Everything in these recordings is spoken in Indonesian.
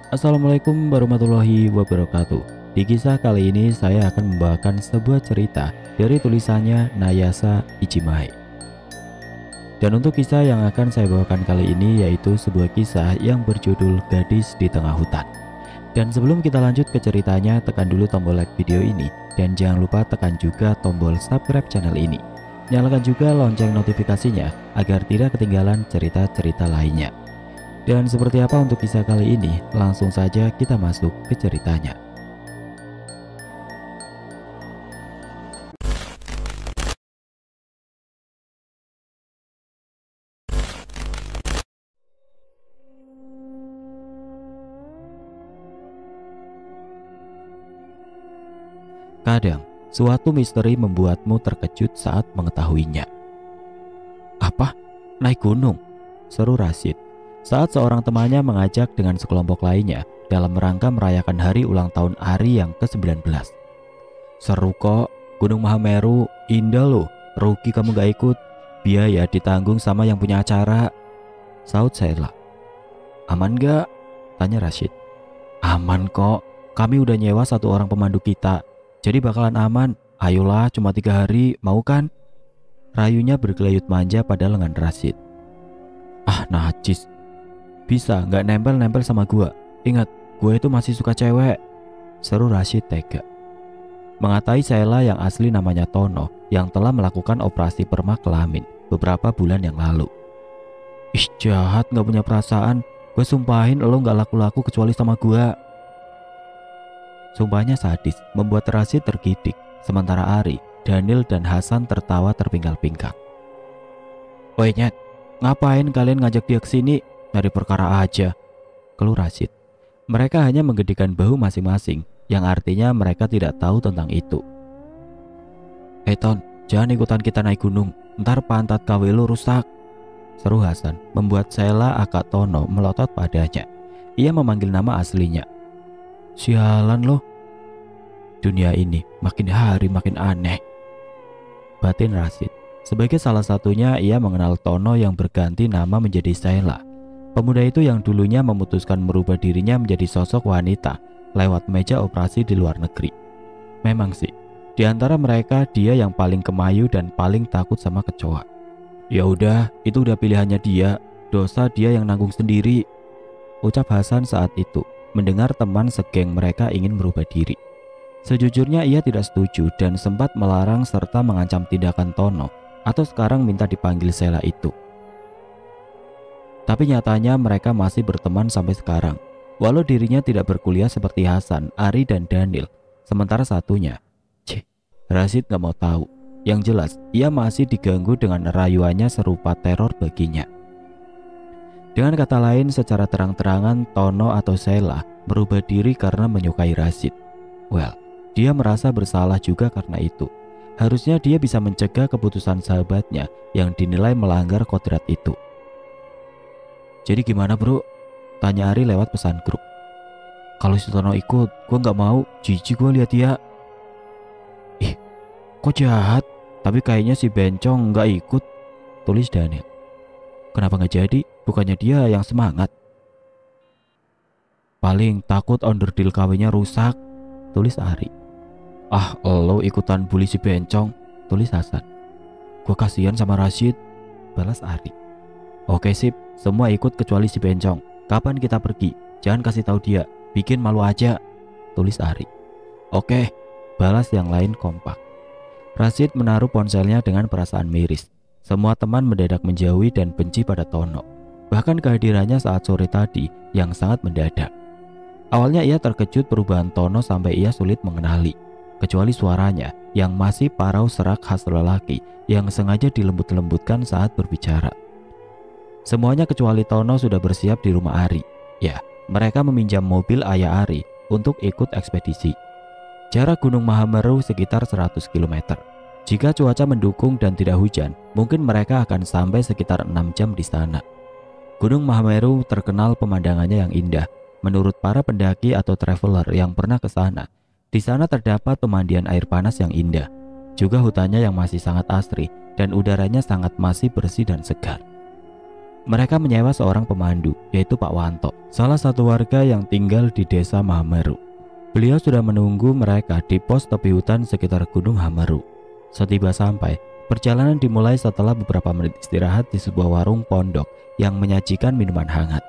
Assalamualaikum warahmatullahi wabarakatuh. Di kisah kali ini saya akan membawakan sebuah cerita dari tulisannya Nayasa Ichimae. Dan untuk kisah yang akan saya bawakan kali ini yaitu sebuah kisah yang berjudul Gadis di Tengah Hutan. Dan sebelum kita lanjut ke ceritanya, tekan dulu tombol like video ini dan jangan lupa tekan juga tombol subscribe channel ini. Nyalakan juga lonceng notifikasinya agar tidak ketinggalan cerita-cerita lainnya. Dan seperti apa untuk kisah kali ini? Langsung saja kita masuk ke ceritanya. Kadang, suatu misteri membuatmu terkejut saat mengetahuinya. Apa? Naik gunung? Seru Rashid saat seorang temannya mengajak dengan sekelompok lainnya dalam rangka merayakan hari ulang tahun Ari yang ke-19. Seru kok, Gunung Mahameru, indah loh, rugi kamu gak ikut, biaya ditanggung sama yang punya acara, saut Sheila. Aman gak? Tanya Rashid. Aman kok, kami udah nyewa satu orang pemandu kita, jadi bakalan aman, ayolah cuma 3 hari, mau kan? Rayunya bergelayut manja pada lengan Rashid. Ah najis, bisa gak nempel-nempel sama gua, ingat gue itu masih suka cewek, seru Rashid tega. Mengatai Sheila yang asli namanya Tono yang telah melakukan operasi permak kelamin beberapa bulan yang lalu. Ih jahat gak punya perasaan, gue sumpahin lo gak laku-laku kecuali sama gua. Sumpahnya sadis membuat Rashid tergidik, sementara Ari, Daniel dan Hasan tertawa terpingkal-pingkal. Woi Nyet, ngapain kalian ngajak dia ke sini? Dari perkara aja, keluh Rashid. Mereka hanya menggedikan bahu masing-masing, yang artinya mereka tidak tahu tentang itu. Ton, jangan ikutan kita naik gunung, ntar pantat KW lu rusak, seru Hasan, membuat Sheila akak Tono melotot padanya. Ia memanggil nama aslinya. Sialan loh, dunia ini makin hari makin aneh, batin Rashid. Sebagai salah satunya, ia mengenal Tono yang berganti nama menjadi Sheila. Pemuda itu yang dulunya memutuskan merubah dirinya menjadi sosok wanita lewat meja operasi di luar negeri. Memang sih, di antara mereka dia yang paling kemayu dan paling takut sama kecoa. Ya udah, itu udah pilihannya dia, dosa dia yang nanggung sendiri, ucap Hasan saat itu mendengar teman segeng mereka ingin merubah diri. Sejujurnya ia tidak setuju dan sempat melarang serta mengancam tindakan Tono atau sekarang minta dipanggil Sheila itu. Tapi nyatanya mereka masih berteman sampai sekarang, walau dirinya tidak berkuliah seperti Hasan, Ari dan Daniel. Sementara satunya, Rashid gak mau tahu. Yang jelas, ia masih diganggu dengan rayuannya serupa teror baginya. Dengan kata lain, secara terang-terangan Tono atau Sheila berubah diri karena menyukai Rashid. Well, dia merasa bersalah juga karena itu. Harusnya dia bisa mencegah keputusan sahabatnya yang dinilai melanggar kodrat itu. Jadi gimana bro? Tanya Ari lewat pesan grup. Kalau si Tono ikut, gue gak mau, jijik gue lihat dia. Ih, kok jahat? Tapi kayaknya si bencong gak ikut, tulis Daniel. Kenapa gak jadi? Bukannya dia yang semangat. Paling takut onderdil KW-nya rusak, tulis Ari. Ah, lo ikutan bully si bencong, tulis Hasan. Gue kasihan sama Rashid, balas Ari. Oke sip, semua ikut kecuali si bencong. Kapan kita pergi? Jangan kasih tahu dia, bikin malu aja, tulis Ari. Oke, balas yang lain kompak. Rashid menaruh ponselnya dengan perasaan miris. Semua teman mendadak menjauhi dan benci pada Tono. Bahkan kehadirannya saat sore tadi yang sangat mendadak. Awalnya ia terkejut perubahan Tono sampai ia sulit mengenali, kecuali suaranya yang masih parau serak khas lelaki yang sengaja dilembut-lembutkan saat berbicara. Semuanya kecuali Tono sudah bersiap di rumah Ari. Ya, mereka meminjam mobil ayah Ari untuk ikut ekspedisi. Jarak Gunung Mahameru sekitar 100 km. Jika cuaca mendukung dan tidak hujan, mungkin mereka akan sampai sekitar 6 jam di sana. Gunung Mahameru terkenal pemandangannya yang indah. Menurut para pendaki atau traveler yang pernah ke sana, di sana terdapat pemandian air panas yang indah. Juga hutannya yang masih sangat asri dan udaranya sangat masih bersih dan segar. Mereka menyewa seorang pemandu, yaitu Pak Wanto, salah satu warga yang tinggal di desa Mahameru. Beliau sudah menunggu mereka di pos tepi hutan sekitar Gunung Hameru. Setiba sampai, perjalanan dimulai setelah beberapa menit istirahat di sebuah warung pondok yang menyajikan minuman hangat.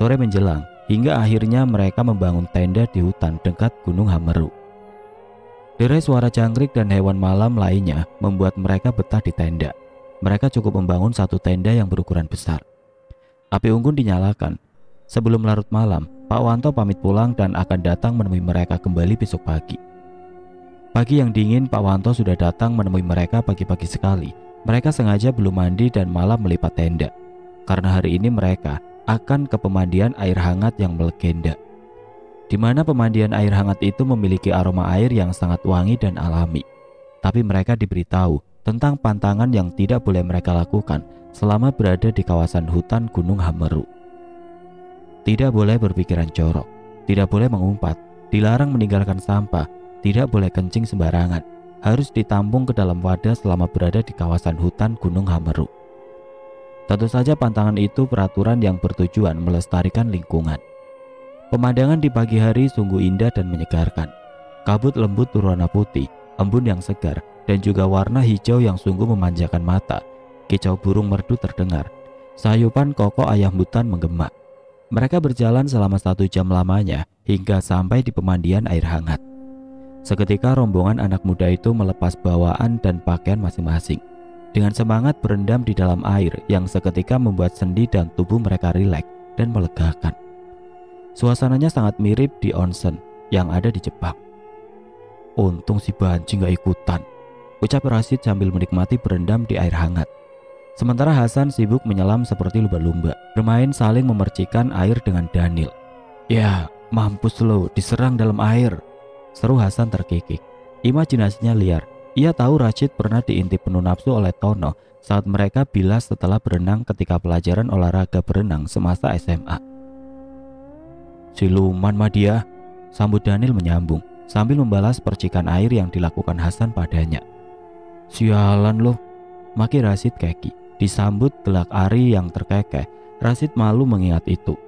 Sore menjelang, hingga akhirnya mereka membangun tenda di hutan dekat Gunung Hameru. Derai suara jangkrik dan hewan malam lainnya membuat mereka betah di tenda. Mereka cukup membangun satu tenda yang berukuran besar. Api unggun dinyalakan. Sebelum larut malam, Pak Wanto pamit pulang dan akan datang menemui mereka kembali besok pagi. Pagi yang dingin, Pak Wanto sudah datang menemui mereka pagi-pagi sekali. Mereka sengaja belum mandi dan malam melipat tenda, karena hari ini mereka akan ke pemandian air hangat yang melegenda, di mana pemandian air hangat itu memiliki aroma air yang sangat wangi dan alami. Tapi mereka diberitahu tentang pantangan yang tidak boleh mereka lakukan selama berada di kawasan hutan Gunung Hameru. Tidak boleh berpikiran jorok, tidak boleh mengumpat, dilarang meninggalkan sampah, tidak boleh kencing sembarangan, harus ditampung ke dalam wadah selama berada di kawasan hutan Gunung Hameru. Tentu saja pantangan itu peraturan yang bertujuan melestarikan lingkungan. Pemandangan di pagi hari sungguh indah dan menyegarkan. Kabut lembut berwarna putih, embun yang segar, dan juga warna hijau yang sungguh memanjakan mata. Kicau burung merdu terdengar. Sayupan kokok ayam hutan menggema. Mereka berjalan selama 1 jam lamanya hingga sampai di pemandian air hangat. Seketika rombongan anak muda itu melepas bawaan dan pakaian masing-masing. Dengan semangat berendam di dalam air yang seketika membuat sendi dan tubuh mereka rileks dan melegakan. Suasananya sangat mirip di onsen yang ada di Jepang. Untung si Banci gak ikutan, ucap Rashid sambil menikmati berendam di air hangat. Sementara Hasan sibuk menyelam seperti lumba-lumba, bermain saling memercikan air dengan Daniel. Ya, mampus lo, diserang dalam air, seru Hasan terkikik. Imajinasinya liar. Ia tahu Rashid pernah diintip penuh nafsu oleh Tono saat mereka bilas setelah berenang ketika pelajaran olahraga berenang semasa SMA. Siluman mah dia, sambut Daniel menyambung sambil membalas percikan air yang dilakukan Hasan padanya. Sialan loh, maki Rashid keki. Disambut gelak Ari yang terkekeh. Rashid malu mengingat itu.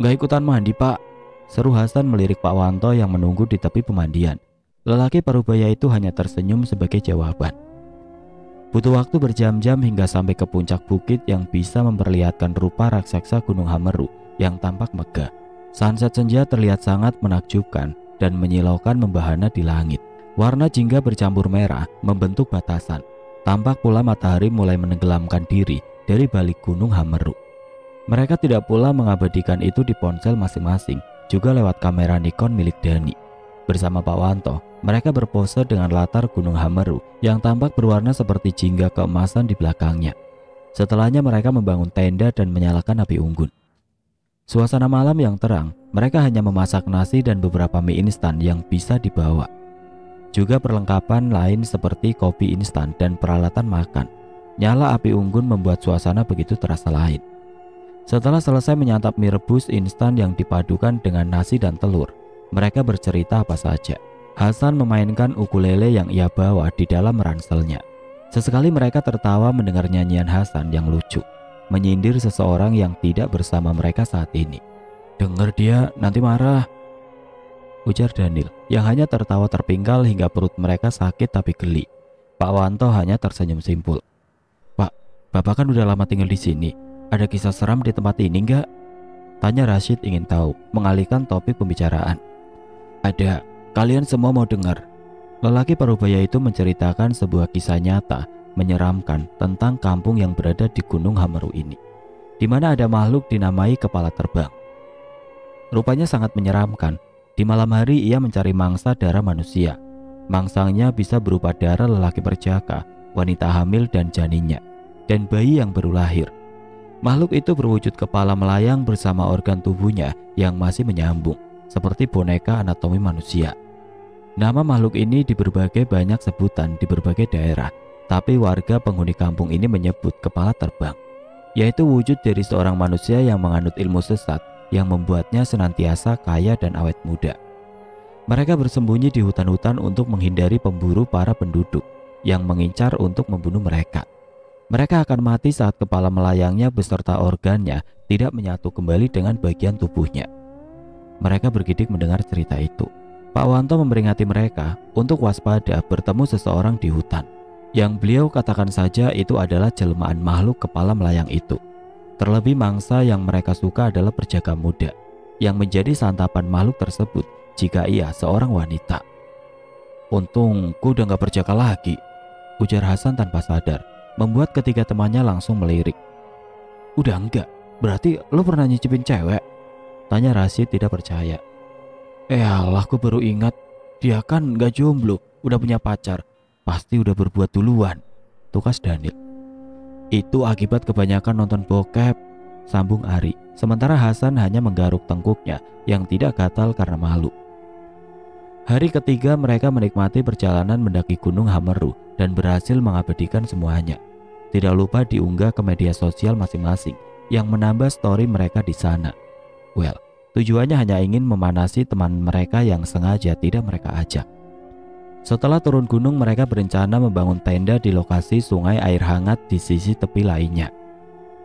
Gak ikutan mandi pak, seru Hasan melirik Pak Wanto yang menunggu di tepi pemandian. Lelaki parubaya itu hanya tersenyum sebagai jawaban. Butuh waktu berjam-jam hingga sampai ke puncak bukit yang bisa memperlihatkan rupa raksasa Gunung Hameru yang tampak megah. Sunset senja terlihat sangat menakjubkan dan menyilaukan membahana di langit. Warna jingga bercampur merah membentuk batasan. Tampak pula matahari mulai menenggelamkan diri dari balik Gunung Hameru. Mereka tidak pula mengabadikan itu di ponsel masing-masing, juga lewat kamera Nikon milik Dani. Bersama Pak Wanto, mereka berpose dengan latar Gunung Hameru yang tampak berwarna seperti jingga keemasan di belakangnya. Setelahnya mereka membangun tenda dan menyalakan api unggun. Suasana malam yang terang, mereka hanya memasak nasi dan beberapa mie instan yang bisa dibawa. Juga perlengkapan lain seperti kopi instan dan peralatan makan. Nyala api unggun membuat suasana begitu terasa lain. Setelah selesai menyantap mie rebus instan yang dipadukan dengan nasi dan telur, mereka bercerita apa saja. Hasan memainkan ukulele yang ia bawa di dalam ranselnya. Sesekali mereka tertawa mendengar nyanyian Hasan yang lucu, menyindir seseorang yang tidak bersama mereka saat ini. Dengar dia nanti marah, ujar Daniel yang hanya tertawa terpinggal hingga perut mereka sakit tapi geli. Pak Wanto hanya tersenyum simpul. Pak, Bapak kan udah lama tinggal di sini. Ada kisah seram di tempat ini enggak? Tanya Rashid ingin tahu, mengalihkan topik pembicaraan. Ada, kalian semua mau dengar? Lelaki parubaya itu menceritakan sebuah kisah nyata menyeramkan tentang kampung yang berada di Gunung Hameru ini, di mana ada makhluk dinamai kepala terbang. Rupanya sangat menyeramkan. Di malam hari ia mencari mangsa darah manusia. Mangsanya bisa berupa darah lelaki perjaka, wanita hamil dan janinnya, dan bayi yang baru lahir. Makhluk itu berwujud kepala melayang bersama organ tubuhnya yang masih menyambung, seperti boneka anatomi manusia. Nama makhluk ini di berbagai banyak sebutan di berbagai daerah, tapi warga penghuni kampung ini menyebut kepala terbang, yaitu wujud dari seorang manusia yang menganut ilmu sesat yang membuatnya senantiasa kaya dan awet muda. Mereka bersembunyi di hutan-hutan untuk menghindari pemburu para penduduk yang mengincar untuk membunuh mereka. Mereka akan mati saat kepala melayangnya beserta organnya tidak menyatu kembali dengan bagian tubuhnya. Mereka bergidik mendengar cerita itu. Pak Wanto memperingati mereka untuk waspada bertemu seseorang di hutan. Yang beliau katakan saja itu adalah jelmaan makhluk kepala melayang itu. Terlebih mangsa yang mereka suka adalah perjaka muda, yang menjadi santapan makhluk tersebut jika ia seorang wanita. Untung ku udah gak perjaka lagi, ujar Hasan tanpa sadar, membuat ketiga temannya langsung melirik. Udah enggak? Berarti lo pernah nyicipin cewek? Tanya Rashid tidak percaya. Alah, aku baru ingat, dia kan gak jomblo, udah punya pacar, pasti udah berbuat duluan, tukas Daniel. Itu akibat kebanyakan nonton bokep, sambung Ari, sementara Hasan hanya menggaruk tengkuknya yang tidak gatal karena malu. Hari ketiga mereka menikmati perjalanan mendaki Gunung Hameru dan berhasil mengabadikan semuanya. Tidak lupa diunggah ke media sosial masing-masing yang menambah story mereka di sana. Well, tujuannya hanya ingin memanasi teman mereka yang sengaja tidak mereka ajak. Setelah turun gunung, mereka berencana membangun tenda di lokasi sungai air hangat di sisi tepi lainnya.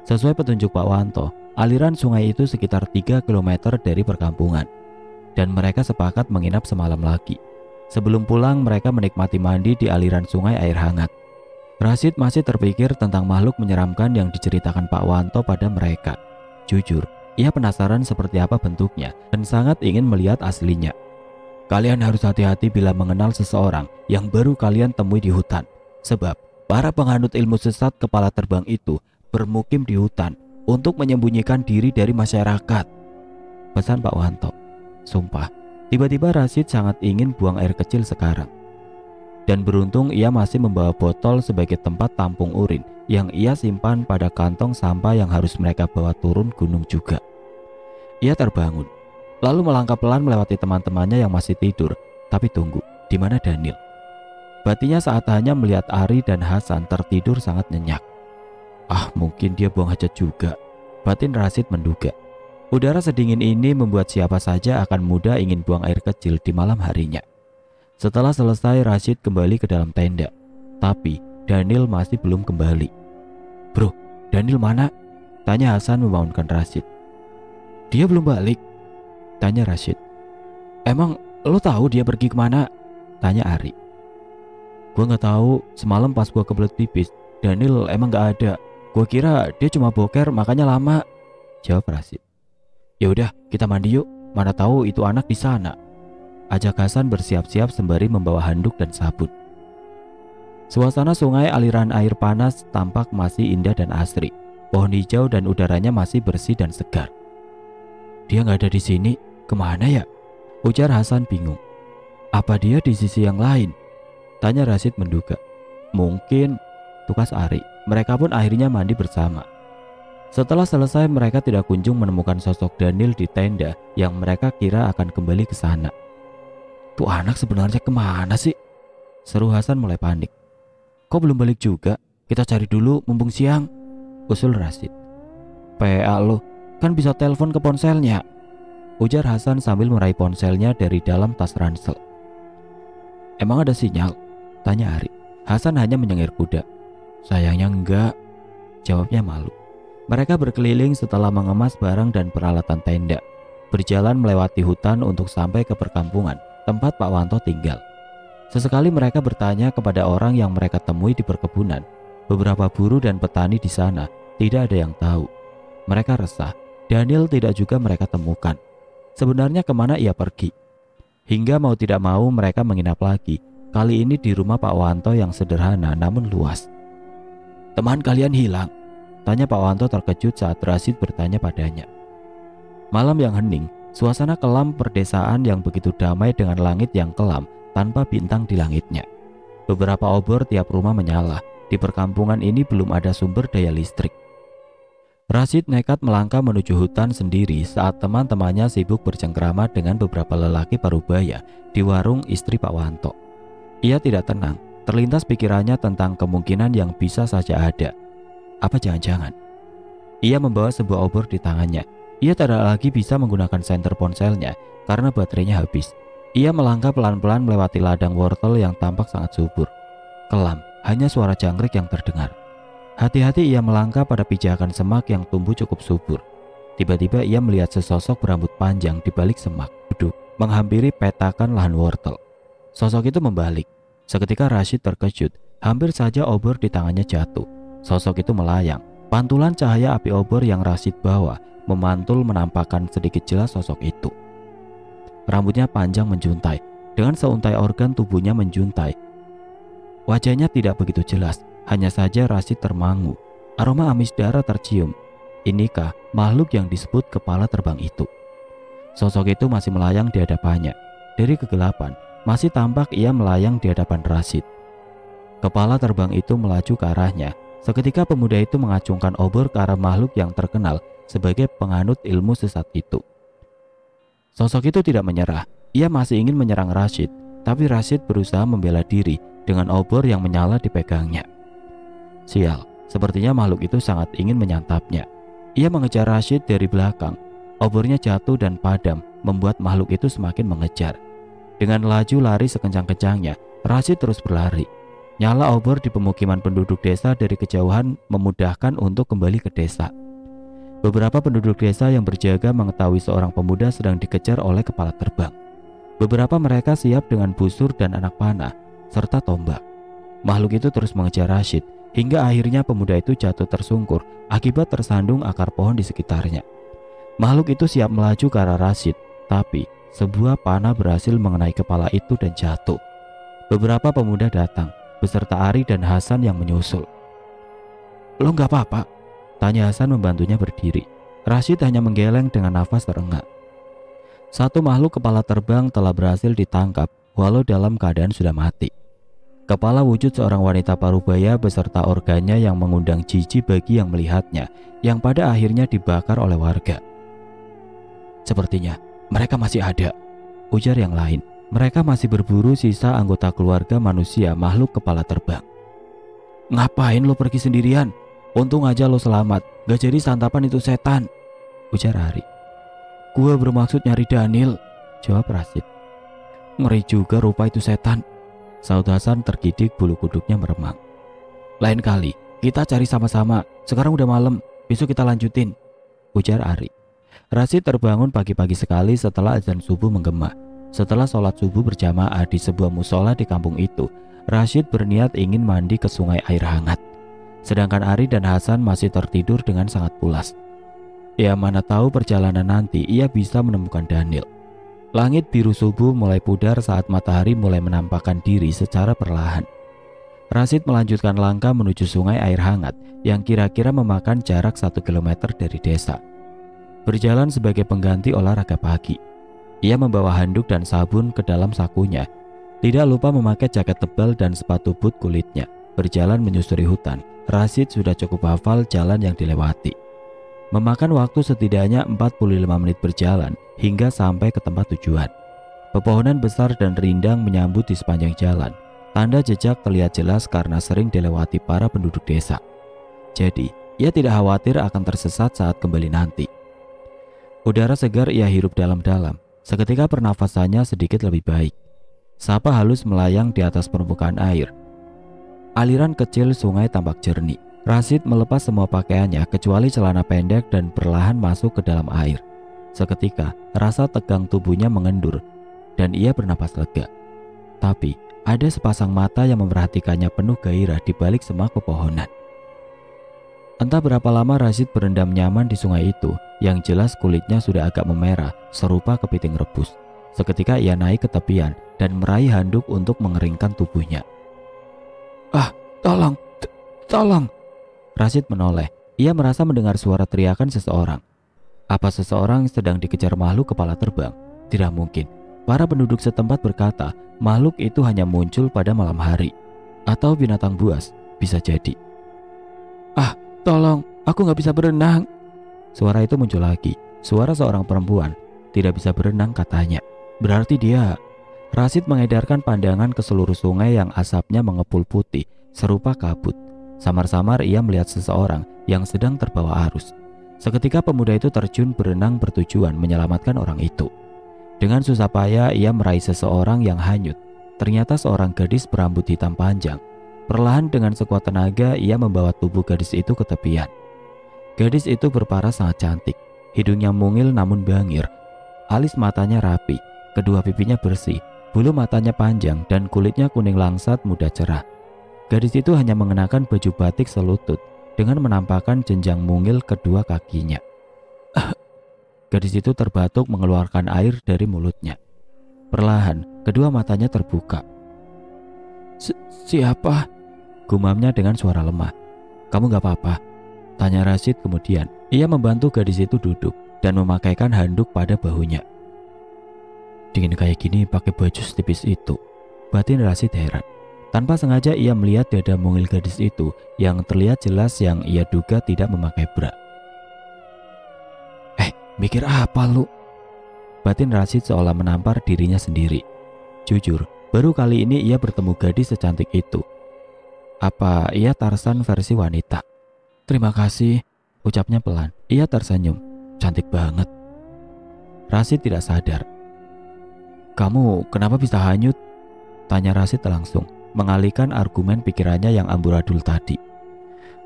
Sesuai petunjuk Pak Wanto, aliran sungai itu sekitar 3 km dari perkampungan. Dan mereka sepakat menginap semalam lagi. Sebelum pulang, mereka menikmati mandi di aliran sungai air hangat. Rashid masih terpikir tentang makhluk menyeramkan yang diceritakan Pak Wanto pada mereka. Jujur, ia penasaran seperti apa bentuknya dan sangat ingin melihat aslinya. Kalian harus hati-hati bila mengenal seseorang yang baru kalian temui di hutan. Sebab para penganut ilmu sesat kepala terbang itu bermukim di hutan untuk menyembunyikan diri dari masyarakat, pesan Pak Wanto. Sumpah, tiba-tiba Rashid sangat ingin buang air kecil sekarang. Dan beruntung ia masih membawa botol sebagai tempat tampung urin yang ia simpan pada kantong sampah yang harus mereka bawa turun gunung juga. Ia terbangun, lalu melangkah pelan melewati teman-temannya yang masih tidur. Tapi tunggu, di mana Daniel? Batinnya saat hanya melihat Ari dan Hasan tertidur sangat nyenyak. Mungkin dia buang hajat juga, batin Rashid menduga. Udara sedingin ini membuat siapa saja akan mudah ingin buang air kecil di malam harinya. Setelah selesai, Rashid kembali ke dalam tenda. Tapi Daniel masih belum kembali. Bro, Daniel mana? Tanya Hasan membangunkan Rashid. Dia belum balik, tanya Rashid. Emang lo tahu dia pergi kemana? Tanya Ari. Gua gak tahu, semalam pas gua kebelet pipis, Daniel emang gak ada. Gua kira dia cuma boker makanya lama, jawab Rashid. Ya udah, kita mandi yuk, mana tahu itu anak di sana, ajak Hasan bersiap-siap sembari membawa handuk dan sabun. Suasana sungai aliran air panas tampak masih indah dan asri. Pohon hijau dan udaranya masih bersih dan segar. Dia nggak ada di sini, kemana ya? Ujar Hasan bingung. Apa dia di sisi yang lain? Tanya Rashid menduga. Mungkin, tukas Ari. Mereka pun akhirnya mandi bersama. Setelah selesai, mereka tidak kunjung menemukan sosok Daniel di tenda yang mereka kira akan kembali ke sana. Tuh anak sebenarnya kemana sih? Seru Hasan mulai panik. Kok belum balik juga? Kita cari dulu mumpung siang, usul Rashid. PA lo, kan bisa telepon ke ponselnya, ujar Hasan sambil meraih ponselnya dari dalam tas ransel. Emang ada sinyal? Tanya Ari. Hasan hanya menyengir kuda. Sayangnya enggak, jawabnya malu. Mereka berkeliling setelah mengemas barang dan peralatan tenda, berjalan melewati hutan untuk sampai ke perkampungan tempat Pak Wanto tinggal. Sesekali mereka bertanya kepada orang yang mereka temui di perkebunan. Beberapa buruh dan petani di sana tidak ada yang tahu. Mereka resah, Daniel tidak juga mereka temukan. Sebenarnya kemana ia pergi? Hingga mau tidak mau mereka menginap lagi, kali ini di rumah Pak Wanto yang sederhana namun luas. Teman kalian hilang? Tanya Pak Wanto terkejut saat Rashid bertanya padanya. Malam yang hening, suasana kelam perdesaan yang begitu damai dengan langit yang kelam tanpa bintang di langitnya. Beberapa obor tiap rumah menyala. Di perkampungan ini belum ada sumber daya listrik. Rashid nekat melangkah menuju hutan sendiri saat teman-temannya sibuk bercengkrama dengan beberapa lelaki parubaya di warung istri Pak Wanto. Ia tidak tenang, terlintas pikirannya tentang kemungkinan yang bisa saja ada. Apa jangan-jangan ia membawa sebuah obor di tangannya? Ia tidak lagi bisa menggunakan senter ponselnya karena baterainya habis. Ia melangkah pelan-pelan melewati ladang wortel yang tampak sangat subur. Kelam, hanya suara jangkrik yang terdengar. Hati-hati ia melangkah pada pijakan semak yang tumbuh cukup subur. Tiba-tiba ia melihat sesosok berambut panjang di balik semak duduk menghampiri petakan lahan wortel. Sosok itu membalik. Seketika Rashid terkejut, hampir saja obor di tangannya jatuh. Sosok itu melayang. Pantulan cahaya api obor yang Rashid bawa memantul menampakkan sedikit jelas sosok itu. Rambutnya panjang menjuntai, dengan seuntai organ tubuhnya menjuntai. Wajahnya tidak begitu jelas, hanya saja Rashid termangu. Aroma amis darah tercium. Inikah makhluk yang disebut kepala terbang itu? Sosok itu masih melayang di hadapannya. Dari kegelapan, masih tampak ia melayang di hadapan Rashid. Kepala terbang itu melaju ke arahnya. Seketika pemuda itu mengacungkan obor ke arah makhluk yang terkenal sebagai penganut ilmu sesat itu. Sosok itu tidak menyerah. Ia masih ingin menyerang Rashid, tapi Rashid berusaha membela diri dengan obor yang menyala dipegangnya. Sial, sepertinya makhluk itu sangat ingin menyantapnya. Ia mengejar Rashid dari belakang. Obornya jatuh dan padam, membuat makhluk itu semakin mengejar. Dengan laju lari sekencang-kencangnya, Rashid terus berlari. Nyala obor di pemukiman penduduk desa dari kejauhan memudahkan untuk kembali ke desa. Beberapa penduduk desa yang berjaga mengetahui seorang pemuda sedang dikejar oleh kepala terbang. Beberapa mereka siap dengan busur dan anak panah, serta tombak. Makhluk itu terus mengejar Rashid, hingga akhirnya pemuda itu jatuh tersungkur akibat tersandung akar pohon di sekitarnya. Makhluk itu siap melaju ke arah Rashid, tapi sebuah panah berhasil mengenai kepala itu dan jatuh. Beberapa pemuda datang, beserta Ari dan Hasan yang menyusul. "Lo nggak apa-apa?" tanya Hasan membantunya berdiri. Rashid hanya menggeleng dengan nafas terengah. Satu makhluk kepala terbang telah berhasil ditangkap walau dalam keadaan sudah mati. Kepala wujud seorang wanita parubaya beserta organnya yang mengundang jijik bagi yang melihatnya, yang pada akhirnya dibakar oleh warga. "Sepertinya mereka masih ada," ujar yang lain. Mereka masih berburu sisa anggota keluarga manusia makhluk kepala terbang. "Ngapain lo pergi sendirian? Untung aja lo selamat, gak jadi santapan itu setan," ujar Ari. "Gua bermaksud nyari Daniel," jawab Rashid. "Ngeri juga rupa itu setan," saud Hasan tergidik, bulu kuduknya meremang. "Lain kali kita cari sama-sama, sekarang udah malam, besok kita lanjutin," ujar Ari. Rashid terbangun pagi-pagi sekali setelah azan subuh menggema. Setelah sholat subuh berjamaah di sebuah musola di kampung itu, Rashid berniat ingin mandi ke sungai air hangat. Sedangkan Ari dan Hasan masih tertidur dengan sangat pulas. Ya mana tahu perjalanan nanti ia bisa menemukan Daniel. Langit biru subuh mulai pudar saat matahari mulai menampakkan diri secara perlahan. Rashid melanjutkan langkah menuju sungai air hangat yang kira-kira memakan jarak 1 kilometer dari desa. Berjalan sebagai pengganti olahraga pagi. Ia membawa handuk dan sabun ke dalam sakunya. Tidak lupa memakai jaket tebal dan sepatu boot kulitnya. Berjalan menyusuri hutan, Rashid sudah cukup hafal jalan yang dilewati. Memakan waktu setidaknya 45 menit berjalan hingga sampai ke tempat tujuan. Pepohonan besar dan rindang menyambut di sepanjang jalan. Tanda jejak terlihat jelas karena sering dilewati para penduduk desa. Jadi, ia tidak khawatir akan tersesat saat kembali nanti. Udara segar ia hirup dalam-dalam. Seketika pernafasannya sedikit lebih baik. Sapa halus melayang di atas permukaan air. Aliran kecil sungai tampak jernih. Rashid melepas semua pakaiannya kecuali celana pendek dan perlahan masuk ke dalam air. Seketika, rasa tegang tubuhnya mengendur dan ia bernapas lega. Tapi, ada sepasang mata yang memperhatikannya penuh gairah di balik semak pepohonan. Entah berapa lama Rashid berendam nyaman di sungai itu, yang jelas kulitnya sudah agak memerah, serupa kepiting rebus. Seketika ia naik ke tepian dan meraih handuk untuk mengeringkan tubuhnya. "Ah, tolong, tolong!" Rashid menoleh. Ia merasa mendengar suara teriakan seseorang. Apa seseorang sedang dikejar makhluk kepala terbang? Tidak mungkin. Para penduduk setempat berkata, makhluk itu hanya muncul pada malam hari. Atau binatang buas, bisa jadi. "Ah, tolong, aku gak bisa berenang." Suara itu muncul lagi. Suara seorang perempuan. Tidak bisa berenang katanya. Berarti dia... Rashid mengedarkan pandangan ke seluruh sungai yang asapnya mengepul putih, serupa kabut. Samar-samar ia melihat seseorang yang sedang terbawa arus. Seketika pemuda itu terjun berenang bertujuan menyelamatkan orang itu. Dengan susah payah ia meraih seseorang yang hanyut. Ternyata seorang gadis berambut hitam panjang. Perlahan dengan sekuat tenaga ia membawa tubuh gadis itu ke tepian. Gadis itu berparas sangat cantik, hidungnya mungil namun bangir, alis matanya rapi, kedua pipinya bersih, bulu matanya panjang dan kulitnya kuning langsat muda cerah. Gadis itu hanya mengenakan baju batik selutut dengan menampakkan jenjang mungil kedua kakinya. Gadis itu terbatuk mengeluarkan air dari mulutnya. Perlahan, kedua matanya terbuka. Siapa? Gumamnya dengan suara lemah. Kamu gak apa-apa? Tanya Rashid kemudian. Ia membantu gadis itu duduk dan memakaikan handuk pada bahunya. Dingin kayak gini pakai baju setipis itu, batin Rashid heran. Tanpa sengaja ia melihat dada mungil gadis itu yang terlihat jelas yang ia duga tidak memakai bra. Mikir apa lu? Batin Rashid seolah menampar dirinya sendiri. Jujur, baru kali ini ia bertemu gadis secantik itu. Apa ia Tarzan versi wanita? Terima kasih, ucapnya pelan. Ia tersenyum. Cantik banget. Rashid tidak sadar. Kamu kenapa bisa hanyut? Tanya Rashid langsung, mengalihkan argumen pikirannya yang amburadul tadi.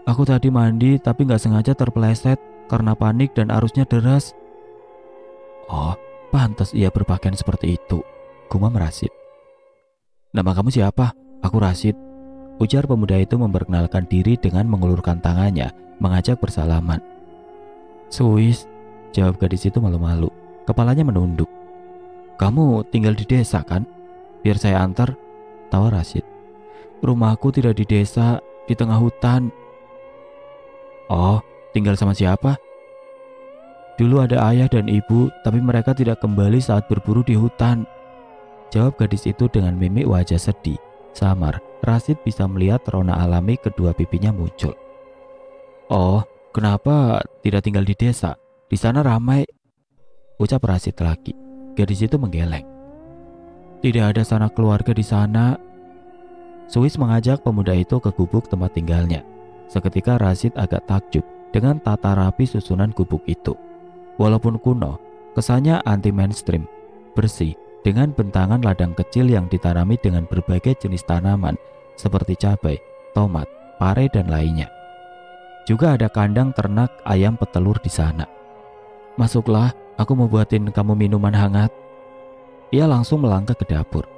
Aku tadi mandi tapi gak sengaja terpeleset karena panik dan arusnya deras. Oh, pantas ia berpakaian seperti itu, gumam Rashid. Nama kamu siapa? Aku Rashid. Ujar pemuda itu memperkenalkan diri dengan mengulurkan tangannya, mengajak bersalaman. Suis, jawab gadis itu malu-malu, kepalanya menunduk. Kamu tinggal di desa kan? Biar saya antar, tawa Rashid. Rumahku tidak di desa, di tengah hutan. Oh, tinggal sama siapa? Dulu ada ayah dan ibu, tapi mereka tidak kembali saat berburu di hutan. Jawab gadis itu dengan mimik wajah sedih. Samar, Rashid bisa melihat rona alami kedua pipinya muncul. Oh, kenapa tidak tinggal di desa? Di sana ramai, ucap Rashid lagi. Gadis itu menggeleng. Tidak ada sanak keluarga di sana. Suis mengajak pemuda itu ke gubuk tempat tinggalnya. Seketika Rashid agak takjub dengan tata rapi susunan gubuk itu. Walaupun kuno, kesannya anti-mainstream, bersih, dengan bentangan ladang kecil yang ditanami dengan berbagai jenis tanaman seperti cabai, tomat, pare, dan lainnya. Juga ada kandang ternak ayam petelur di sana. Masuklah, aku mau buatin kamu minuman hangat. Ia langsung melangkah ke dapur.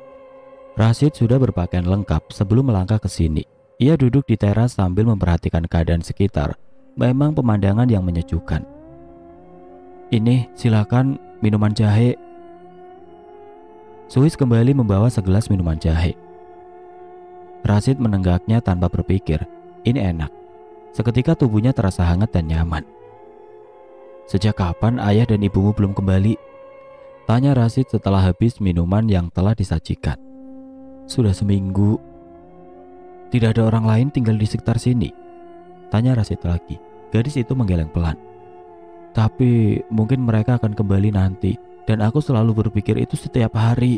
Rashid sudah berpakaian lengkap sebelum melangkah ke sini. Ia duduk di teras sambil memperhatikan keadaan sekitar. Memang pemandangan yang menyejukkan. Ini silakan minuman jahe. Suis kembali membawa segelas minuman jahe. Rashid menenggaknya tanpa berpikir. Ini enak. Seketika tubuhnya terasa hangat dan nyaman. Sejak kapan ayah dan ibumu belum kembali? Tanya Rashid setelah habis minuman yang telah disajikan. Sudah seminggu. Tidak ada orang lain tinggal di sekitar sini? Tanya Rashid lagi. Gadis itu menggeleng pelan. Tapi mungkin mereka akan kembali nanti, dan aku selalu berpikir itu setiap hari.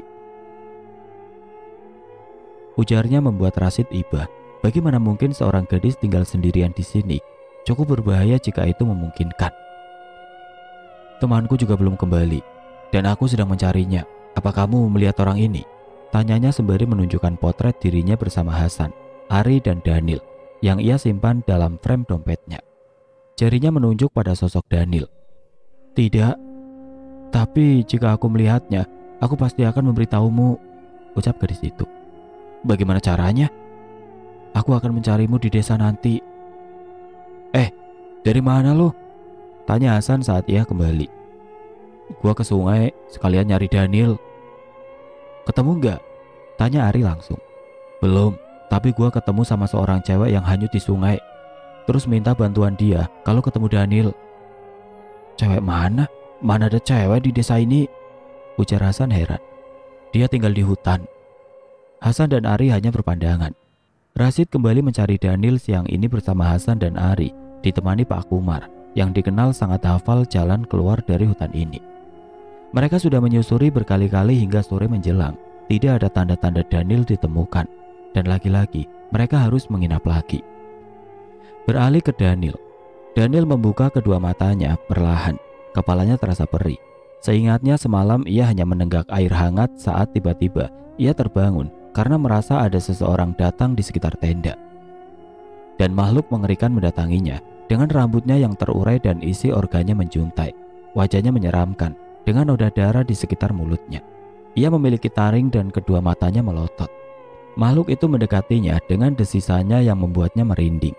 Ujarnya membuat Rashid iba. Bagaimana mungkin seorang gadis tinggal sendirian di sini? Cukup berbahaya jika itu memungkinkan. Temanku juga belum kembali, dan aku sedang mencarinya. Apa kamu melihat orang ini? Tanyanya sembari menunjukkan potret dirinya bersama Hasan, Ari, dan Daniel yang ia simpan dalam frame dompetnya. Jarinya menunjuk pada sosok Daniel. Tidak, tapi jika aku melihatnya, aku pasti akan memberitahumu, ucap gadis itu. Bagaimana caranya? Aku akan mencarimu di desa nanti. Dari mana lo? Tanya Hasan saat ia kembali. Gua ke sungai, sekalian nyari Daniel. Ketemu enggak? Tanya Ari langsung. Belum, tapi gua ketemu sama seorang cewek yang hanyut di sungai. Terus minta bantuan dia kalau ketemu Daniel. Cewek mana? Mana ada cewek di desa ini? Ujar Hasan heran. Dia tinggal di hutan. Hasan dan Ari hanya berpandangan. Rashid kembali mencari Daniel siang ini bersama Hasan dan Ari, ditemani Pak Kumar yang dikenal sangat hafal jalan keluar dari hutan ini. Mereka sudah menyusuri berkali-kali hingga sore menjelang. Tidak ada tanda-tanda Daniel ditemukan. Dan lagi-lagi mereka harus menginap lagi. Beralih ke Daniel. Daniel membuka kedua matanya perlahan. Kepalanya terasa perih. Seingatnya semalam ia hanya menenggak air hangat saat tiba-tiba ia terbangun karena merasa ada seseorang datang di sekitar tenda. Dan makhluk mengerikan mendatanginya dengan rambutnya yang terurai dan isi organnya menjuntai. Wajahnya menyeramkan dengan noda darah di sekitar mulutnya. Ia memiliki taring dan kedua matanya melotot. Makhluk itu mendekatinya dengan desisannya yang membuatnya merinding.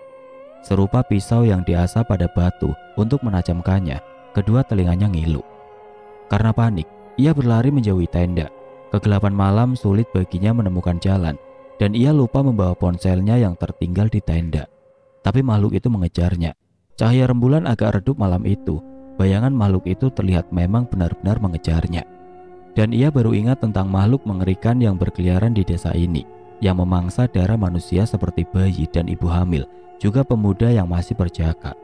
Serupa pisau yang diasah pada batu untuk menajamkannya, kedua telinganya ngilu. Karena panik, ia berlari menjauhi tenda. Kegelapan malam sulit baginya menemukan jalan, dan ia lupa membawa ponselnya yang tertinggal di tenda. Tapi makhluk itu mengejarnya. Cahaya rembulan agak redup malam itu. Bayangan makhluk itu terlihat memang benar-benar mengejarnya. Dan ia baru ingat tentang makhluk mengerikan yang berkeliaran di desa ini, yang memangsa darah manusia seperti bayi dan ibu hamil, juga pemuda yang masih berjaga.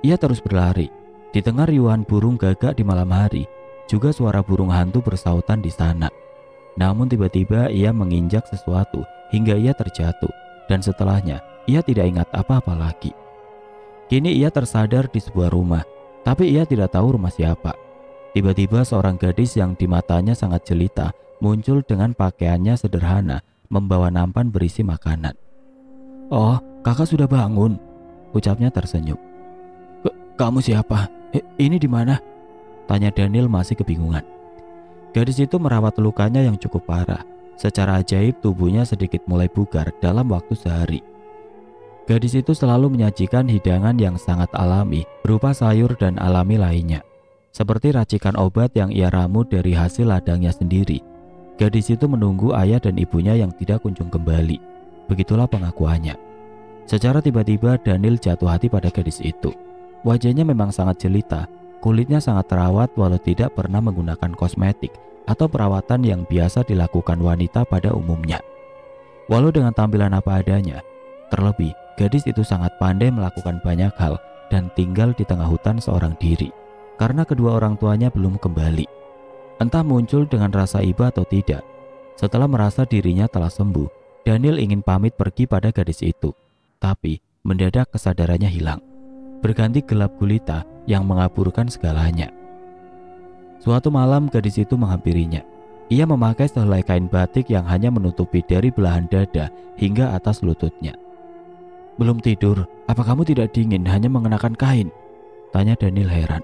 Ia terus berlari. Di tengah riuhan burung gagak di malam hari, juga suara burung hantu bersautan di sana. Namun tiba-tiba ia menginjak sesuatu hingga ia terjatuh, dan setelahnya ia tidak ingat apa-apa lagi. Kini ia tersadar di sebuah rumah, tapi ia tidak tahu rumah siapa. Tiba-tiba seorang gadis yang di matanya sangat jelita muncul dengan pakaiannya sederhana, membawa nampan berisi makanan. "Oh, kakak sudah bangun," ucapnya tersenyum. Kamu siapa? Ini di mana?" tanya Daniel masih kebingungan. Gadis itu merawat lukanya yang cukup parah. Secara ajaib tubuhnya sedikit mulai bugar dalam waktu sehari. Gadis itu selalu menyajikan hidangan yang sangat alami berupa sayur dan alami lainnya, seperti racikan obat yang ia ramu dari hasil ladangnya sendiri. Gadis itu menunggu ayah dan ibunya yang tidak kunjung kembali. Begitulah pengakuannya. Secara tiba-tiba Daniel jatuh hati pada gadis itu. Wajahnya memang sangat jelita, kulitnya sangat terawat walau tidak pernah menggunakan kosmetik atau perawatan yang biasa dilakukan wanita pada umumnya. Walau dengan tampilan apa adanya, terlebih gadis itu sangat pandai melakukan banyak hal dan tinggal di tengah hutan seorang diri karena kedua orang tuanya belum kembali. Entah muncul dengan rasa iba atau tidak, setelah merasa dirinya telah sembuh, Daniel ingin pamit pergi pada gadis itu. Tapi mendadak kesadarannya hilang, berganti gelap gulita yang mengaburkan segalanya. Suatu malam gadis itu menghampirinya. Ia memakai sehelai kain batik yang hanya menutupi dari belahan dada hingga atas lututnya. "Belum tidur? Apa kamu tidak dingin hanya mengenakan kain?" tanya Daniel heran.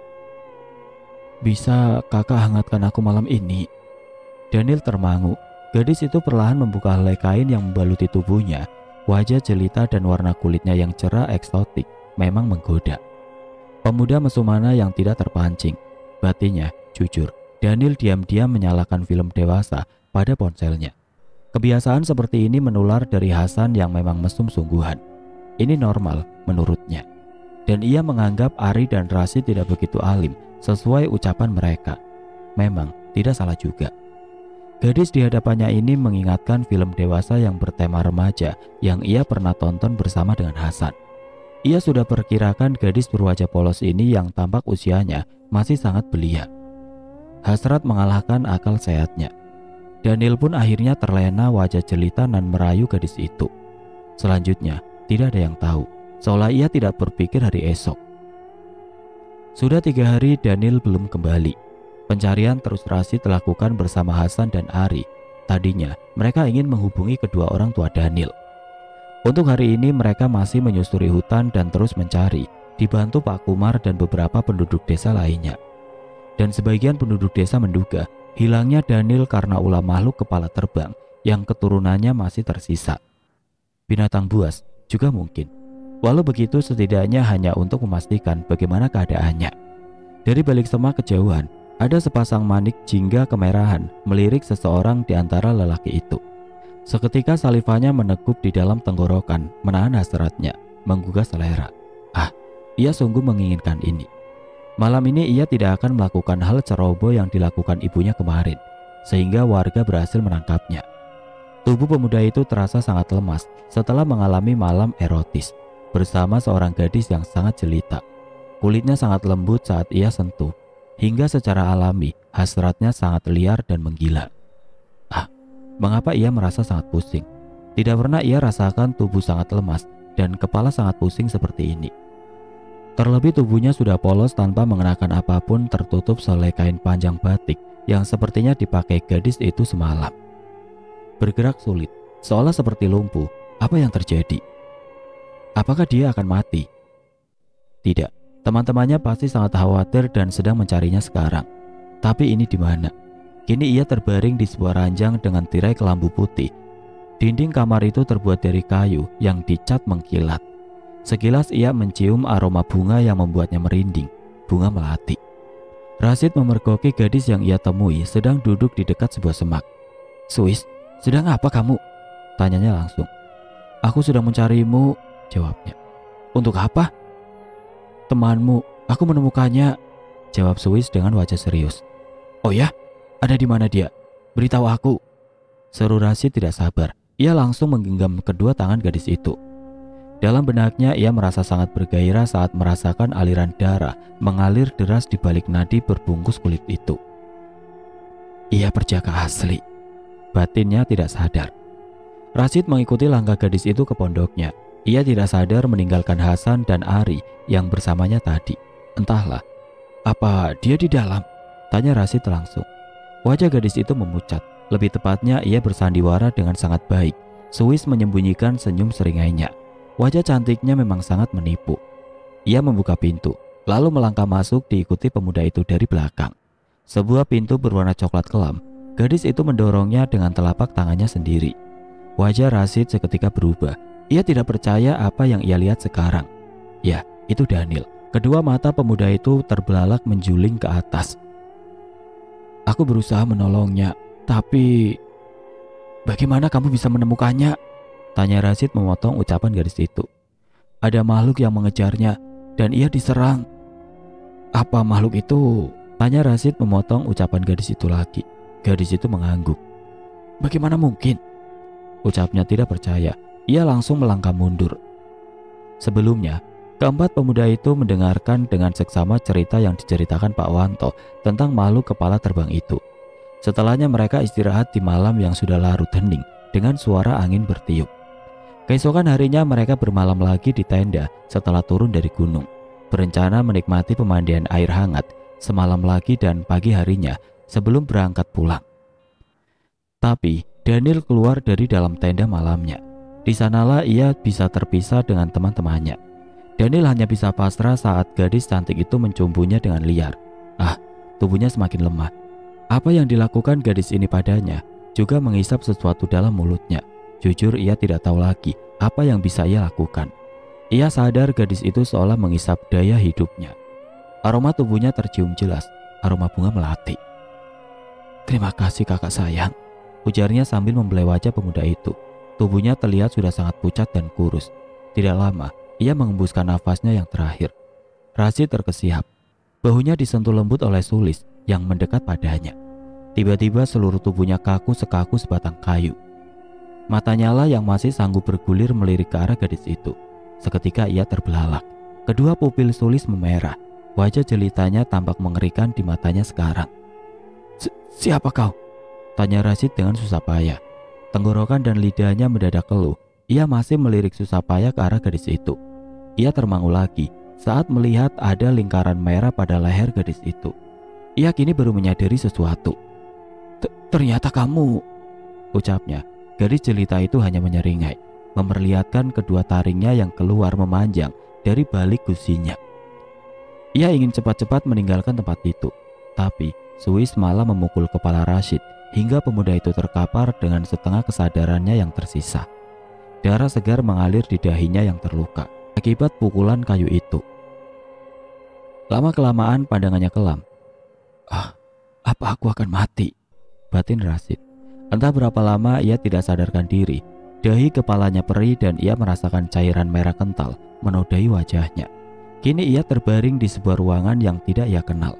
"Bisa kakak hangatkan aku malam ini?" Daniel termangu. Gadis itu perlahan membuka helai kain yang membaluti tubuhnya. Wajah jelita dan warna kulitnya yang cerah eksotik memang menggoda. Pemuda mesumana yang tidak terpancing. Batinnya jujur, Daniel diam-diam menyalakan film dewasa pada ponselnya. Kebiasaan seperti ini menular dari Hasan yang memang mesum sungguhan. Ini normal menurutnya. Dan ia menganggap Ari dan Rasi tidak begitu alim sesuai ucapan mereka. Memang tidak salah juga. Gadis di hadapannya ini mengingatkan film dewasa yang bertema remaja yang ia pernah tonton bersama dengan Hasan. Ia sudah perkirakan gadis berwajah polos ini yang tampak usianya masih sangat belia. Hasrat mengalahkan akal sehatnya. Daniel pun akhirnya terlena wajah jelita dan merayu gadis itu. Selanjutnya, tidak ada yang tahu, seolah ia tidak berpikir hari esok. Sudah 3 hari Daniel belum kembali. Pencarian terus Rasi dilakukan bersama Hasan dan Ari. Tadinya, mereka ingin menghubungi kedua orang tua Daniel. Untuk hari ini mereka masih menyusuri hutan dan terus mencari, dibantu Pak Kumar dan beberapa penduduk desa lainnya. Dan sebagian penduduk desa menduga hilangnya Daniel karena ulah makhluk kepala terbang yang keturunannya masih tersisa. Binatang buas juga mungkin. Walau begitu setidaknya hanya untuk memastikan bagaimana keadaannya. Dari balik semak kejauhan, ada sepasang manik jingga kemerahan melirik seseorang di antara lelaki itu. Seketika salivanya menekup di dalam tenggorokan, menahan hasratnya, menggugah selera. Ia sungguh menginginkan ini. Malam ini ia tidak akan melakukan hal ceroboh yang dilakukan ibunya kemarin, sehingga warga berhasil menangkapnya. Tubuh pemuda itu terasa sangat lemas setelah mengalami malam erotis bersama seorang gadis yang sangat jelita. Kulitnya sangat lembut saat ia sentuh, hingga secara alami hasratnya sangat liar dan menggila. Mengapa ia merasa sangat pusing? Tidak pernah ia rasakan tubuh sangat lemas dan kepala sangat pusing seperti ini. Terlebih tubuhnya sudah polos tanpa mengenakan apapun, tertutup selai kain panjang batik yang sepertinya dipakai gadis itu semalam. Bergerak sulit, seolah seperti lumpuh. Apa yang terjadi? Apakah dia akan mati? Tidak, teman-temannya pasti sangat khawatir dan sedang mencarinya sekarang. Tapi ini di mana? Kini ia terbaring di sebuah ranjang dengan tirai kelambu putih. Dinding kamar itu terbuat dari kayu yang dicat mengkilat. Sekilas ia mencium aroma bunga yang membuatnya merinding, bunga melati. Rashid memergoki gadis yang ia temui sedang duduk di dekat sebuah semak. "Suis, sedang apa kamu?" tanyanya langsung. "Aku sedang mencarimu," jawabnya. "Untuk apa?" "Temanmu, aku menemukannya," jawab Suis dengan wajah serius. "Oh ya? Ada di mana dia? Beritahu aku," seru Rashid tidak sabar. Ia langsung menggenggam kedua tangan gadis itu. Dalam benaknya ia merasa sangat bergairah saat merasakan aliran darah mengalir deras di balik nadi berbungkus kulit itu. Ia perjaka asli, batinnya tidak sadar. Rashid mengikuti langkah gadis itu ke pondoknya. Ia tidak sadar meninggalkan Hasan dan Ari yang bersamanya tadi. Entahlah, apa dia di dalam? Tanya Rashid langsung. Wajah gadis itu memucat. Lebih tepatnya ia bersandiwara dengan sangat baik. Suis menyembunyikan senyum seringainya. Wajah cantiknya memang sangat menipu. Ia membuka pintu, lalu melangkah masuk diikuti pemuda itu dari belakang. Sebuah pintu berwarna coklat kelam. Gadis itu mendorongnya dengan telapak tangannya sendiri. Wajah Rashid seketika berubah. Ia tidak percaya apa yang ia lihat sekarang. Ya, itu Daniel. Kedua mata pemuda itu terbelalak menjuling ke atas. "Aku berusaha menolongnya, tapi bagaimana kamu bisa menemukannya?" tanya Rashid memotong ucapan gadis itu. "Ada makhluk yang mengejarnya dan ia diserang." "Apa makhluk itu?" tanya Rashid memotong ucapan gadis itu lagi. Gadis itu mengangguk. "Bagaimana mungkin?" ucapnya tidak percaya. Ia langsung melangkah mundur. Sebelumnya, keempat pemuda itu mendengarkan dengan seksama cerita yang diceritakan Pak Wanto tentang makhluk kepala terbang itu. Setelahnya mereka istirahat di malam yang sudah larut hening dengan suara angin bertiup. Keesokan harinya mereka bermalam lagi di tenda setelah turun dari gunung, berencana menikmati pemandian air hangat semalam lagi dan pagi harinya sebelum berangkat pulang. Tapi Daniel keluar dari dalam tenda malamnya. Di sanalah ia bisa terpisah dengan teman-temannya. Daniel hanya bisa pasrah saat gadis cantik itu mencumbunya dengan liar. Tubuhnya semakin lemah. Apa yang dilakukan gadis ini padanya juga menghisap sesuatu dalam mulutnya. Jujur ia tidak tahu lagi apa yang bisa ia lakukan. Ia sadar gadis itu seolah menghisap daya hidupnya. Aroma tubuhnya tercium jelas, aroma bunga melati. "Terima kasih kakak sayang," ujarnya sambil membelai wajah pemuda itu. Tubuhnya terlihat sudah sangat pucat dan kurus. Tidak lama, ia mengembuskan nafasnya yang terakhir. Rashid terkesiap. Bahunya disentuh lembut oleh Sulis yang mendekat padanya. Tiba-tiba seluruh tubuhnya kaku sekaku sebatang kayu. Matanya lah yang masih sanggup bergulir melirik ke arah gadis itu. Seketika ia terbelalak. Kedua pupil Sulis memerah. Wajah jelitanya tampak mengerikan di matanya sekarang. Siapa kau?" tanya Rashid dengan susah payah. Tenggorokan dan lidahnya mendadak keluh. Ia masih melirik susah payah ke arah gadis itu. Ia termangu lagi saat melihat ada lingkaran merah pada leher gadis itu. Ia kini baru menyadari sesuatu. Ternyata kamu," ucapnya. Gadis jelita itu hanya menyeringai, memperlihatkan kedua taringnya yang keluar memanjang dari balik gusinya. Ia ingin cepat-cepat meninggalkan tempat itu, tapi Suis malah memukul kepala Rashid hingga pemuda itu terkapar dengan setengah kesadarannya yang tersisa. Darah segar mengalir di dahinya yang terluka akibat pukulan kayu itu. Lama-kelamaan pandangannya kelam. Apa aku akan mati?" batin Rashid. Entah berapa lama ia tidak sadarkan diri. Dahi kepalanya perih dan ia merasakan cairan merah kental menodai wajahnya. Kini ia terbaring di sebuah ruangan yang tidak ia kenal.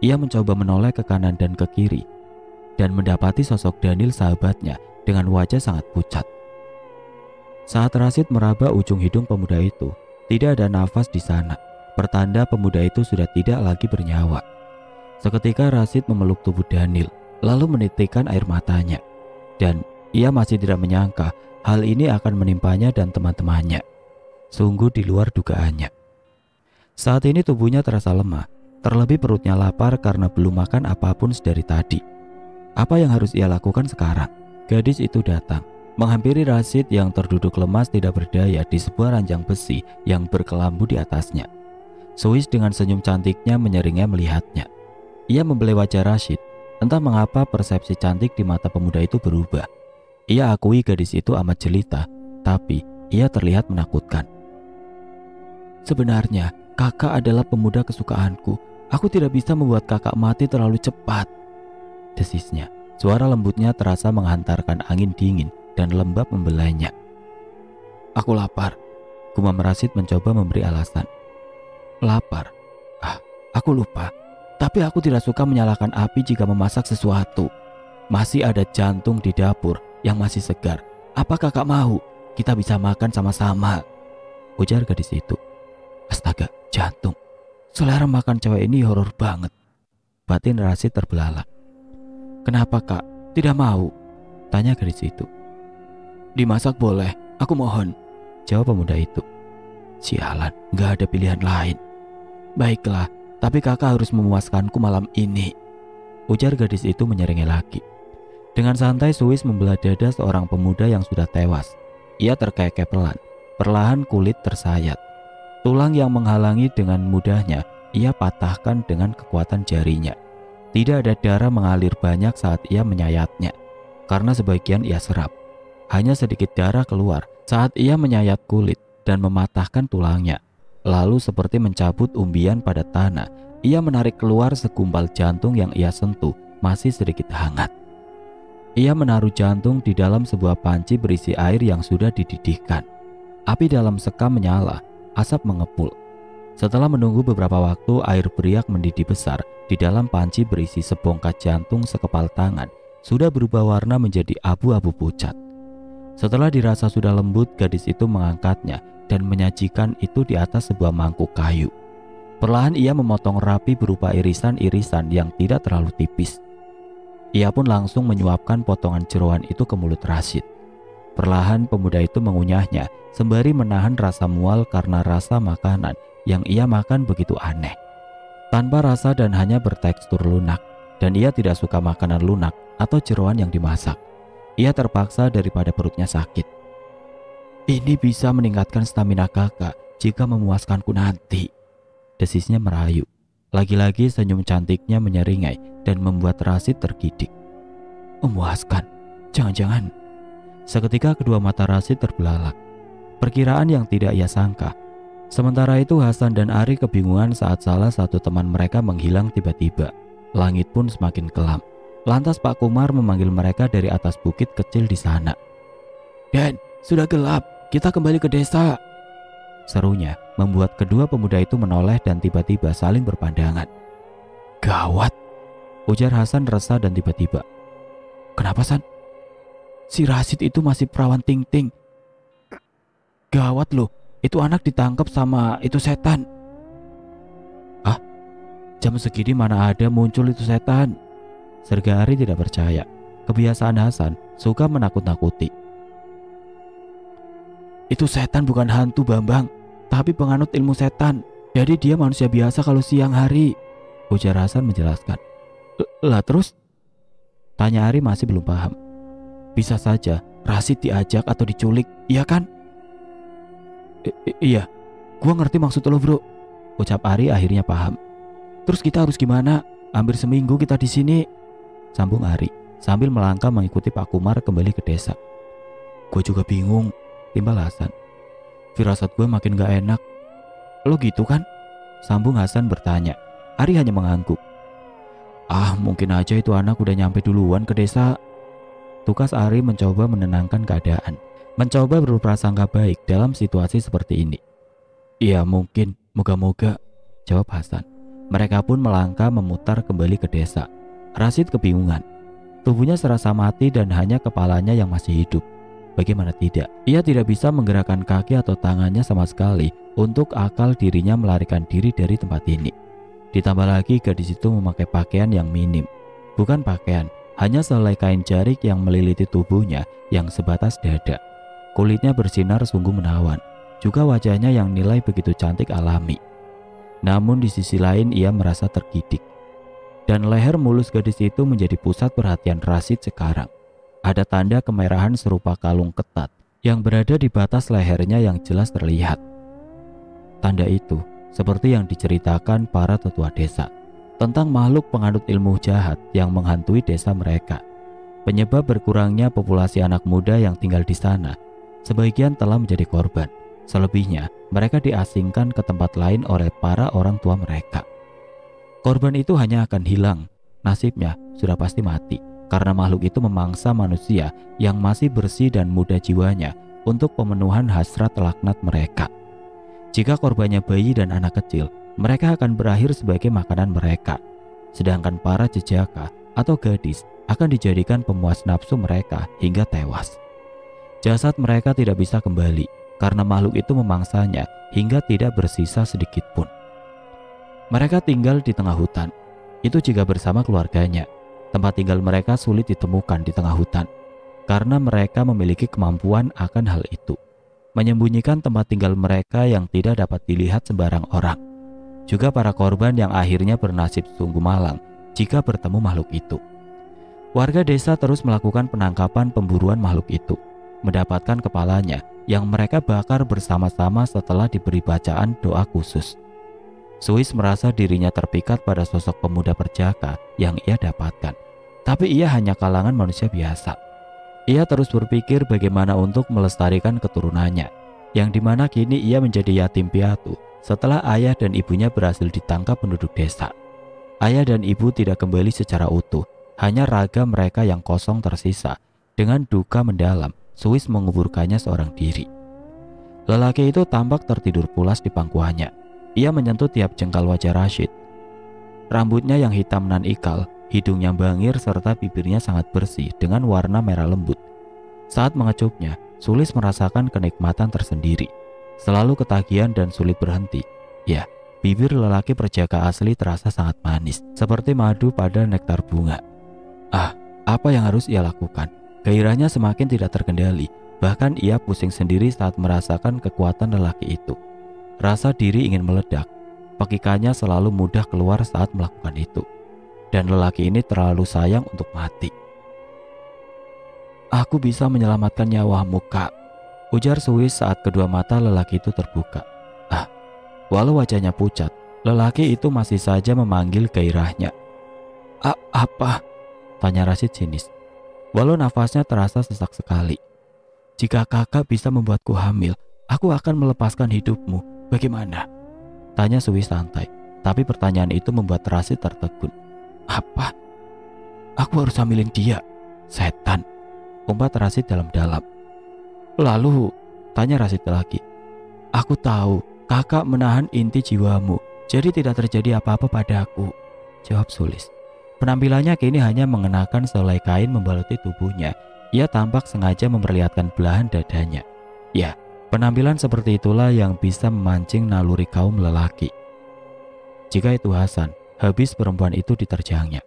Ia mencoba menoleh ke kanan dan ke kiri dan mendapati sosok Daniel sahabatnya dengan wajah sangat pucat. Saat Rashid meraba ujung hidung pemuda itu, tidak ada nafas di sana, pertanda pemuda itu sudah tidak lagi bernyawa. Seketika Rashid memeluk tubuh Daniel, lalu menitikkan air matanya. Dan ia masih tidak menyangka hal ini akan menimpanya dan teman-temannya. Sungguh di luar dugaannya. Saat ini tubuhnya terasa lemah, terlebih perutnya lapar karena belum makan apapun sedari tadi. Apa yang harus ia lakukan sekarang? Gadis itu datang, menghampiri Rashid yang terduduk lemas tidak berdaya di sebuah ranjang besi yang berkelambu di atasnya. Suis dengan senyum cantiknya menyeringai melihatnya. Ia membelai wajah Rashid. Entah mengapa persepsi cantik di mata pemuda itu berubah. Ia akui gadis itu amat jelita, tapi ia terlihat menakutkan. Sebenarnya, kakak adalah pemuda kesukaanku. Aku tidak bisa membuat kakak mati terlalu cepat, desisnya. Suara lembutnya terasa menghantarkan angin dingin dan lembab membelainya. Aku lapar, gumam Rashid mencoba memberi alasan. Lapar? Aku lupa. Tapi aku tidak suka menyalakan api jika memasak sesuatu. Masih ada jantung di dapur yang masih segar. Apa kakak mau? Kita bisa makan sama-sama, ujar gadis itu. Astaga, jantung. Selera makan cewek ini horor banget. Batin Rashid terbelalak. Kenapa kak? Tidak mau? Tanya gadis itu. Dimasak boleh, aku mohon, jawab pemuda itu. Sialan, gak ada pilihan lain. Baiklah, tapi kakak harus memuaskanku malam ini, ujar gadis itu menyeringai lagi. Dengan santai Suis membelah dada seorang pemuda yang sudah tewas. Ia terkekeh pelan, perlahan kulit tersayat. Tulang yang menghalangi dengan mudahnya ia patahkan dengan kekuatan jarinya. Tidak ada darah mengalir banyak saat ia menyayatnya, karena sebagian ia serap. Hanya sedikit darah keluar saat ia menyayat kulit dan mematahkan tulangnya. Lalu seperti mencabut umbian pada tanah, ia menarik keluar segumpal jantung yang ia sentuh masih sedikit hangat. Ia menaruh jantung di dalam sebuah panci berisi air yang sudah dididihkan. Api dalam sekam menyala, asap mengepul. Setelah menunggu beberapa waktu, air beriak mendidih besar di dalam panci berisi sebongkah jantung sekepal tangan sudah berubah warna menjadi abu-abu pucat. Setelah dirasa sudah lembut, gadis itu mengangkatnya dan menyajikan itu di atas sebuah mangkuk kayu. Perlahan ia memotong rapi berupa irisan-irisan yang tidak terlalu tipis. Ia pun langsung menyuapkan potongan jeroan itu ke mulut Rashid. Perlahan pemuda itu mengunyahnya sembari menahan rasa mual karena rasa makanan yang ia makan begitu aneh. Tanpa rasa dan hanya bertekstur lunak, dan ia tidak suka makanan lunak atau jeroan yang dimasak. Ia terpaksa daripada perutnya sakit. Ini bisa meningkatkan stamina kakak jika memuaskanku nanti, desisnya merayu. Lagi-lagi senyum cantiknya menyeringai dan membuat Rashid tergidik. Memuaskan? Jangan-jangan. Seketika kedua mata Rashid terbelalak. Perkiraan yang tidak ia sangka. Sementara itu Hasan dan Ari kebingungan saat salah satu teman mereka menghilang tiba-tiba. Langit pun semakin kelam. Lantas Pak Kumar memanggil mereka dari atas bukit kecil di sana. Dan sudah gelap, kita kembali ke desa, serunya membuat kedua pemuda itu menoleh dan tiba-tiba saling berpandangan. Gawat, ujar Hasan resah dan tiba-tiba. Kenapa San? Si Rashid itu masih perawan ting-ting. Gawat loh, itu anak ditangkap sama itu setan. Ah, jam segini mana ada muncul itu setan? Serga Ari tidak percaya. Kebiasaan Hasan suka menakut-nakuti. Itu setan bukan hantu Bambang, tapi penganut ilmu setan. Jadi dia manusia biasa kalau siang hari, ujar Hasan menjelaskan. Lah terus? Tanya Ari masih belum paham. Bisa saja Rashid diajak atau diculik, iya kan? Iya, gua ngerti maksud lo bro, ucap Ari akhirnya paham. Terus kita harus gimana? Hampir seminggu kita di sini, sambung Ari sambil melangkah mengikuti Pak Kumar kembali ke desa. Gue juga bingung, timbal Hasan. Firasat gue makin gak enak. Lo gitu kan? Sambung Hasan bertanya. Ari hanya mengangguk. Ah, mungkin aja itu anak udah nyampe duluan ke desa. Tukas Ari mencoba menenangkan keadaan, mencoba berprasangka baik dalam situasi seperti ini. Iya mungkin, moga-moga, jawab Hasan. Mereka pun melangkah memutar kembali ke desa. Rashid kebingungan. Tubuhnya serasa mati dan hanya kepalanya yang masih hidup. Bagaimana tidak, ia tidak bisa menggerakkan kaki atau tangannya sama sekali untuk akal dirinya melarikan diri dari tempat ini. Ditambah lagi gadis itu memakai pakaian yang minim. Bukan pakaian, hanya selai kain jarik yang meliliti tubuhnya yang sebatas dada. Kulitnya bersinar sungguh menawan, juga wajahnya yang nilai begitu cantik alami. Namun di sisi lain ia merasa tergidik. Dan leher mulus gadis itu menjadi pusat perhatian Rashid sekarang. ada tanda kemerahan serupa kalung ketat yang berada di batas lehernya yang jelas terlihat. Tanda itu seperti yang diceritakan para tetua desa tentang makhluk penganut ilmu jahat yang menghantui desa mereka. Penyebab berkurangnya populasi anak muda yang tinggal di sana, sebagian telah menjadi korban. Selebihnya, mereka diasingkan ke tempat lain oleh para orang tua mereka. Korban itu hanya akan hilang, nasibnya sudah pasti mati, karena makhluk itu memangsa manusia yang masih bersih dan muda jiwanya untuk pemenuhan hasrat laknat mereka. Jika korbannya bayi dan anak kecil, mereka akan berakhir sebagai makanan mereka. Sedangkan para jejaka atau gadis akan dijadikan pemuas nafsu mereka hingga tewas. Jasad mereka tidak bisa kembali karena makhluk itu memangsanya hingga tidak bersisa sedikit pun. Mereka tinggal di tengah hutan, itu jika bersama keluarganya. Tempat tinggal mereka sulit ditemukan di tengah hutan karena mereka memiliki kemampuan akan hal itu, menyembunyikan tempat tinggal mereka yang tidak dapat dilihat sembarang orang. Juga para korban yang akhirnya bernasib sungguh malang jika bertemu makhluk itu. Warga desa terus melakukan penangkapan pemburuan makhluk itu, mendapatkan kepalanya yang mereka bakar bersama-sama setelah diberi bacaan doa khusus. Suis merasa dirinya terpikat pada sosok pemuda perjaka yang ia dapatkan, tapi ia hanya kalangan manusia biasa. Ia terus berpikir bagaimana untuk melestarikan keturunannya, yang dimana kini ia menjadi yatim piatu setelah ayah dan ibunya berhasil ditangkap penduduk desa. Ayah dan ibu tidak kembali secara utuh, hanya raga mereka yang kosong tersisa. Dengan duka mendalam, Suis menguburkannya seorang diri. Lelaki itu tampak tertidur pulas di pangkuannya. Ia menyentuh tiap jengkal wajah Rashid. Rambutnya yang hitam nan ikal, hidungnya bangir serta bibirnya sangat bersih dengan warna merah lembut. Saat mengecupnya, Sulis merasakan kenikmatan tersendiri. Selalu ketagihan dan sulit berhenti. Ya, bibir lelaki perjaka asli terasa sangat manis, seperti madu pada nektar bunga. Apa yang harus ia lakukan? Gairahnya semakin tidak terkendali. Bahkan ia pusing sendiri saat merasakan kekuatan lelaki itu. Rasa diri ingin meledak. Pekikannya selalu mudah keluar saat melakukan itu. Dan lelaki ini terlalu sayang untuk mati. "Aku bisa menyelamatkan nyawamu, Kak," ujar Suis saat kedua mata lelaki itu terbuka. Walau wajahnya pucat, lelaki itu masih saja memanggil gairahnya. Apa?" tanya Rashid sinis. Walau nafasnya terasa sesak sekali. "Jika kakak bisa membuatku hamil, aku akan melepaskan hidupmu. Bagaimana?" tanya Suis santai. Tapi pertanyaan itu membuat Rashid tertegun. "Apa? Aku harus hamilin dia? Setan," umpat Rashid dalam-dalam. "Lalu?" tanya Rashid lagi. "Aku tahu kakak menahan inti jiwamu, jadi tidak terjadi apa-apa padaku," jawab Sulis. Penampilannya kini hanya mengenakan selai kain membaluti tubuhnya. Ia tampak sengaja memperlihatkan belahan dadanya. Ya, penampilan seperti itulah yang bisa memancing naluri kaum lelaki. Jika itu Hasan, habis perempuan itu diterjangnya.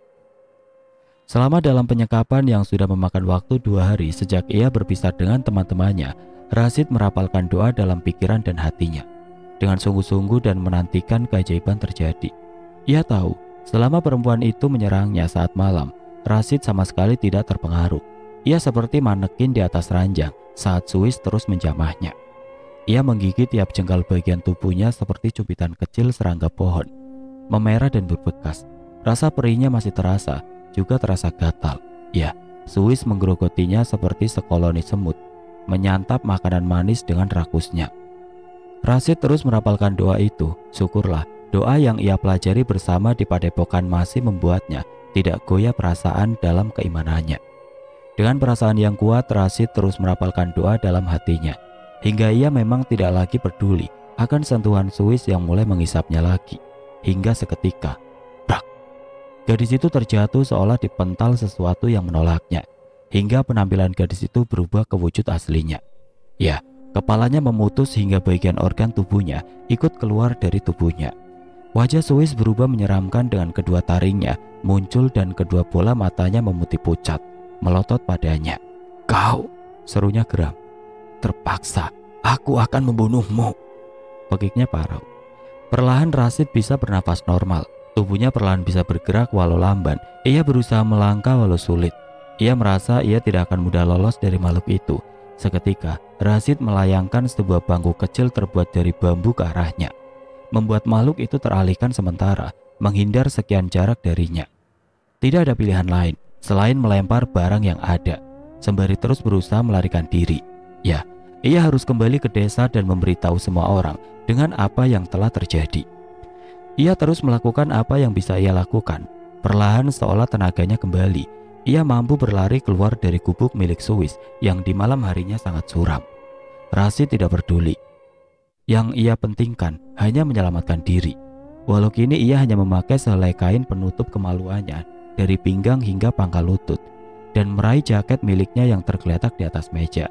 Selama dalam penyekapan yang sudah memakan waktu 2 hari sejak ia berpisah dengan teman-temannya, Rashid merapalkan doa dalam pikiran dan hatinya. Dengan sungguh-sungguh dan menantikan keajaiban terjadi. Ia tahu, selama perempuan itu menyerangnya saat malam, Rashid sama sekali tidak terpengaruh. Ia seperti manekin di atas ranjang saat Suis terus menjamahnya. Ia menggigit tiap jengkal bagian tubuhnya seperti cubitan kecil serangga pohon, memerah dan berbekas. Rasa perihnya masih terasa, juga terasa gatal. Ya, Suis menggerogotinya seperti sekoloni semut, menyantap makanan manis dengan rakusnya. Rashid terus merapalkan doa itu. Syukurlah, doa yang ia pelajari bersama di padepokan masih membuatnya tidak goyah perasaan dalam keimanannya. Dengan perasaan yang kuat, Rashid terus merapalkan doa dalam hatinya, hingga ia memang tidak lagi peduli akan sentuhan Suis yang mulai mengisapnya lagi. Hingga seketika, brak, gadis itu terjatuh seolah dipental sesuatu yang menolaknya, hingga penampilan gadis itu berubah ke wujud aslinya. Ya, kepalanya memutus hingga bagian organ tubuhnya ikut keluar dari tubuhnya. Wajah Suis berubah menyeramkan dengan kedua taringnya muncul dan kedua bola matanya memutih pucat, melotot padanya. "Kau!" serunya geram. "Terpaksa, aku akan membunuhmu," pekiknya parau. Perlahan Rashid bisa bernafas normal. Tubuhnya perlahan bisa bergerak walau lamban. Ia berusaha melangkah walau sulit. Ia merasa ia tidak akan mudah lolos dari makhluk itu. Seketika, Rashid melayangkan sebuah bangku kecil terbuat dari bambu ke arahnya, membuat makhluk itu teralihkan sementara, menghindar sekian jarak darinya. Tidak ada pilihan lain selain melempar barang yang ada, sembari terus berusaha melarikan diri. Ya, ia harus kembali ke desa dan memberitahu semua orang dengan apa yang telah terjadi. Ia terus melakukan apa yang bisa ia lakukan. Perlahan seolah tenaganya kembali, ia mampu berlari keluar dari gubuk milik Suis yang di malam harinya sangat suram. Rashid tidak peduli. Yang ia pentingkan hanya menyelamatkan diri. Walau kini ia hanya memakai sehelai kain penutup kemaluannya dari pinggang hingga pangkal lutut dan meraih jaket miliknya yang tergeletak di atas meja.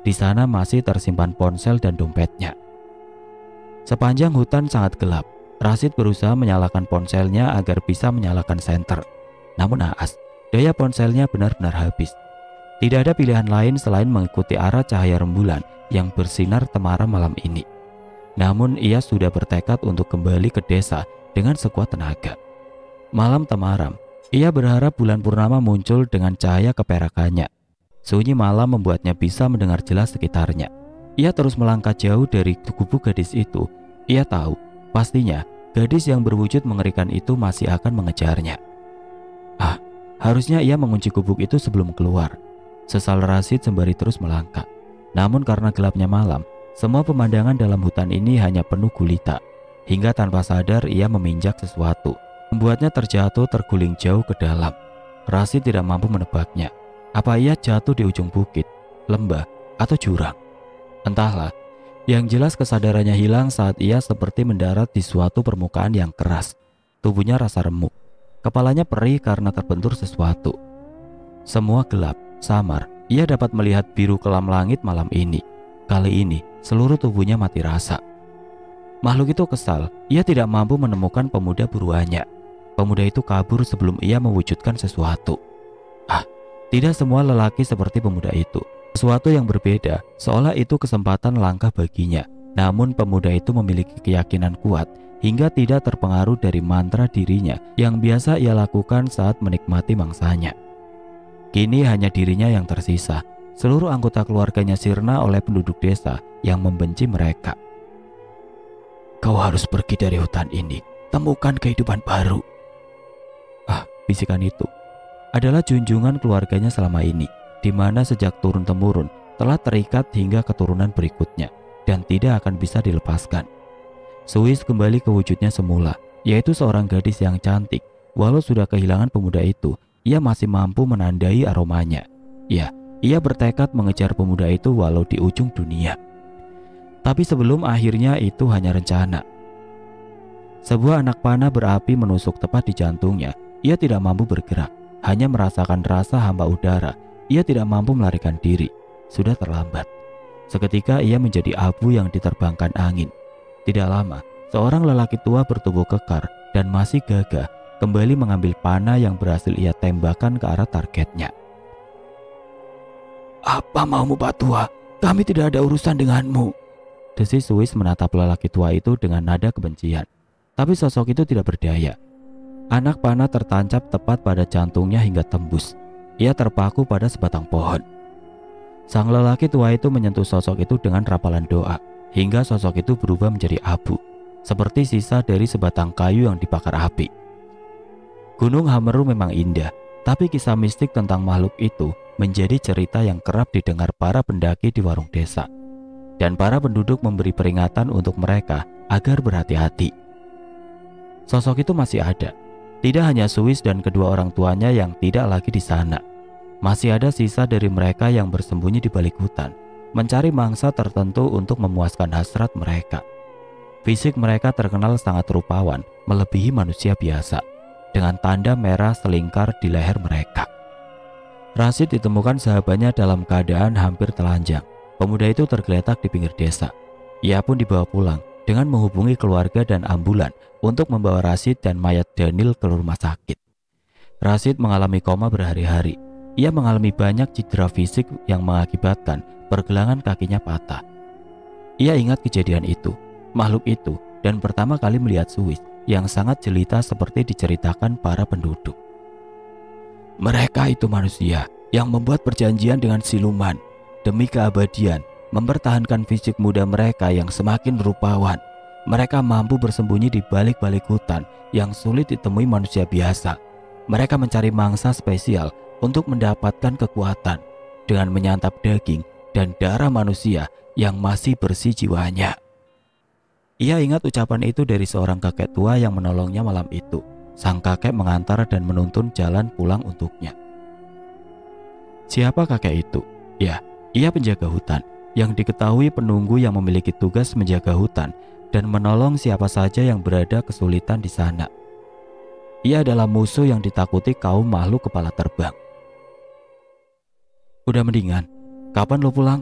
Di sana masih tersimpan ponsel dan dompetnya. Sepanjang hutan sangat gelap. Rashid berusaha menyalakan ponselnya agar bisa menyalakan senter. Namun naas, daya ponselnya benar-benar habis. Tidak ada pilihan lain selain mengikuti arah cahaya rembulan yang bersinar temaram malam ini. Namun ia sudah bertekad untuk kembali ke desa dengan sekuat tenaga. Malam temaram, ia berharap bulan purnama muncul dengan cahaya keperakannya. Sunyi malam membuatnya bisa mendengar jelas sekitarnya. Ia terus melangkah jauh dari gubuk gadis itu. Ia tahu, pastinya gadis yang berwujud mengerikan itu masih akan mengejarnya. Harusnya ia mengunci gubuk itu sebelum keluar, sesal Rashid sembari terus melangkah. Namun karena gelapnya malam, semua pemandangan dalam hutan ini hanya penuh gulita. Hingga tanpa sadar ia meminjak sesuatu, membuatnya terjatuh terguling jauh ke dalam. Rashid tidak mampu menebaknya. Apa ia jatuh di ujung bukit, lembah, atau jurang? Entahlah. Yang jelas kesadarannya hilang saat ia seperti mendarat di suatu permukaan yang keras. Tubuhnya rasa remuk. Kepalanya perih karena terbentur sesuatu. Semua gelap, samar. Ia dapat melihat biru kelam langit malam ini. Kali ini, seluruh tubuhnya mati rasa. Makhluk itu kesal. Ia tidak mampu menemukan pemuda buruannya. Pemuda itu kabur sebelum ia mewujudkan sesuatu. Tidak semua lelaki seperti pemuda itu. Sesuatu yang berbeda, seolah itu kesempatan langka baginya. Namun pemuda itu memiliki keyakinan kuat hingga tidak terpengaruh dari mantra dirinya yang biasa ia lakukan saat menikmati mangsanya. Kini hanya dirinya yang tersisa. Seluruh anggota keluarganya sirna oleh penduduk desa yang membenci mereka. Kau harus pergi dari hutan ini, temukan kehidupan baru. Bisikan itu adalah junjungan keluarganya selama ini, di mana sejak turun-temurun telah terikat hingga keturunan berikutnya dan tidak akan bisa dilepaskan. Suis kembali ke wujudnya semula, yaitu seorang gadis yang cantik. Walau sudah kehilangan pemuda itu, ia masih mampu menandai aromanya. Ya, ia bertekad mengejar pemuda itu walau di ujung dunia. Tapi sebelum akhirnya itu hanya rencana. Sebuah anak panah berapi menusuk tepat di jantungnya. Ia tidak mampu bergerak, hanya merasakan rasa hamba udara. Ia tidak mampu melarikan diri. Sudah terlambat. Seketika ia menjadi abu yang diterbangkan angin. Tidak lama, seorang lelaki tua bertubuh kekar dan masih gagah kembali mengambil panah yang berhasil ia tembakan ke arah targetnya. Apa maumu, Pak Tua? Kami tidak ada urusan denganmu. Desis Suis menatap lelaki tua itu dengan nada kebencian. Tapi sosok itu tidak berdaya. Anak panah tertancap tepat pada jantungnya hingga tembus. Ia terpaku pada sebatang pohon. Sang lelaki tua itu menyentuh sosok itu dengan rapalan doa, hingga sosok itu berubah menjadi abu, seperti sisa dari sebatang kayu yang dibakar api. Gunung Hameru memang indah, tapi kisah mistik tentang makhluk itu menjadi cerita yang kerap didengar para pendaki di warung desa. Dan para penduduk memberi peringatan untuk mereka agar berhati-hati. Sosok itu masih ada. Tidak hanya Suis dan kedua orang tuanya yang tidak lagi di sana. Masih ada sisa dari mereka yang bersembunyi di balik hutan, mencari mangsa tertentu untuk memuaskan hasrat mereka. Fisik mereka terkenal sangat rupawan, melebihi manusia biasa, dengan tanda merah selingkar di leher mereka. Rashid ditemukan sahabatnya dalam keadaan hampir telanjang. Pemuda itu tergeletak di pinggir desa. Ia pun dibawa pulang dengan menghubungi keluarga dan ambulan untuk membawa Rashid dan mayat Daniel ke rumah sakit. Rashid mengalami koma berhari-hari. Ia mengalami banyak cedera fisik yang mengakibatkan pergelangan kakinya patah. Ia ingat kejadian itu, makhluk itu, dan pertama kali melihat Suis yang sangat jelita seperti diceritakan para penduduk. Mereka itu manusia, yang membuat perjanjian dengan siluman demi keabadian, mempertahankan fisik muda mereka yang semakin rupawan. Mereka mampu bersembunyi di balik-balik hutan yang sulit ditemui manusia biasa. Mereka mencari mangsa spesial untuk mendapatkan kekuatan dengan menyantap daging dan darah manusia yang masih bersih jiwanya. Ia ingat ucapan itu dari seorang kakek tua yang menolongnya malam itu. Sang kakek mengantar dan menuntun jalan pulang untuknya. Siapa kakek itu? Ya, ia penjaga hutan yang diketahui penunggu yang memiliki tugas menjaga hutan dan menolong siapa saja yang berada kesulitan di sana. Ia adalah musuh yang ditakuti kaum makhluk kepala terbang. Udah mendingan? Kapan lo pulang?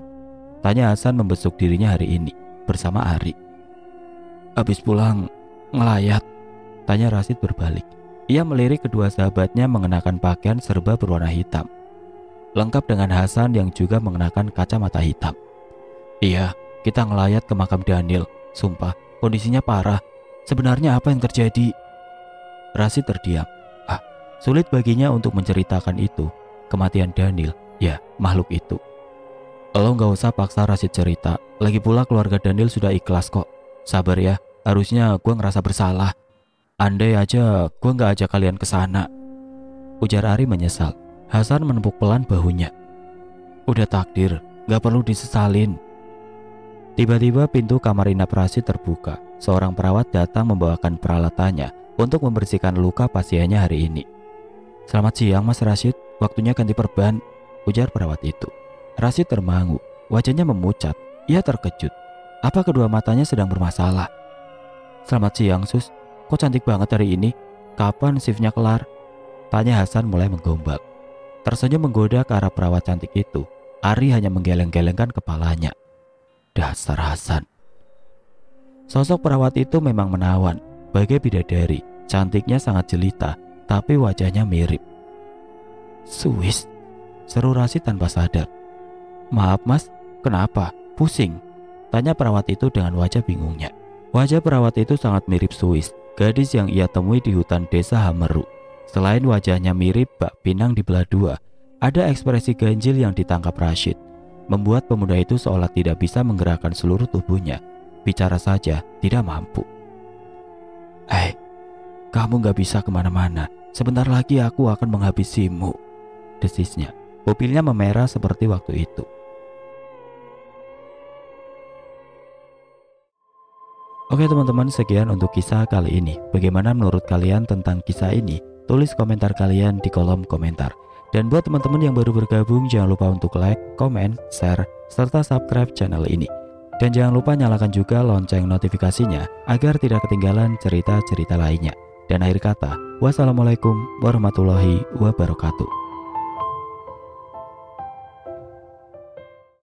Tanya Hasan membesuk dirinya hari ini bersama Ari. Habis pulang ngelayat? Tanya Rashid berbalik. Ia melirik kedua sahabatnya mengenakan pakaian serba berwarna hitam, lengkap dengan Hasan yang juga mengenakan kacamata hitam. Iya, kita ngelayat ke makam Daniel. Sumpah, kondisinya parah. Sebenarnya apa yang terjadi? Rashid terdiam. Sulit baginya untuk menceritakan itu. Kematian Daniel, ya makhluk itu. Lo gak usah paksa Rashid cerita. Lagi pula keluarga Daniel sudah ikhlas kok. Sabar ya, harusnya gue ngerasa bersalah. Andai aja gue gak ajak kalian ke sana. Ujar Ari menyesal. Hasan menepuk pelan bahunya. Udah takdir, gak perlu disesalin. Tiba-tiba pintu kamar inap Rashid terbuka. Seorang perawat datang membawakan peralatannya untuk membersihkan luka pasiennya hari ini. Selamat siang Mas Rashid, waktunya ganti perban, ujar perawat itu. Rashid termangu, wajahnya memucat. Ia terkejut. Apa kedua matanya sedang bermasalah? Selamat siang Sus, kok cantik banget hari ini? Kapan shiftnya kelar? Tanya Hasan mulai menggombal. Tersenyum menggoda ke arah perawat cantik itu. Ari hanya menggeleng-gelengkan kepalanya. Dasar Hasan. Sosok perawat itu memang menawan, bagai bidadari. Cantiknya sangat jelita, tapi wajahnya mirip. Swiss, seru Rashid tanpa sadar. Maaf mas, kenapa? Pusing? Tanya perawat itu dengan wajah bingungnya. Wajah perawat itu sangat mirip Swiss, gadis yang ia temui di hutan desa Hameru. Selain wajahnya mirip bak pinang dibelah dua, ada ekspresi ganjil yang ditangkap Rashid, membuat pemuda itu seolah tidak bisa menggerakkan seluruh tubuhnya. Bicara saja tidak mampu. Kamu gak bisa kemana-mana. Sebentar lagi aku akan menghabisimu, desisnya. Pupilnya memerah seperti waktu itu. Oke teman-teman, sekian untuk kisah kali ini. Bagaimana menurut kalian tentang kisah ini? Tulis komentar kalian di kolom komentar. Dan buat teman-teman yang baru bergabung, jangan lupa untuk like, komen, share, serta subscribe channel ini. Dan jangan lupa nyalakan juga lonceng notifikasinya agar tidak ketinggalan cerita-cerita lainnya. Dan akhir kata, wassalamualaikum warahmatullahi wabarakatuh.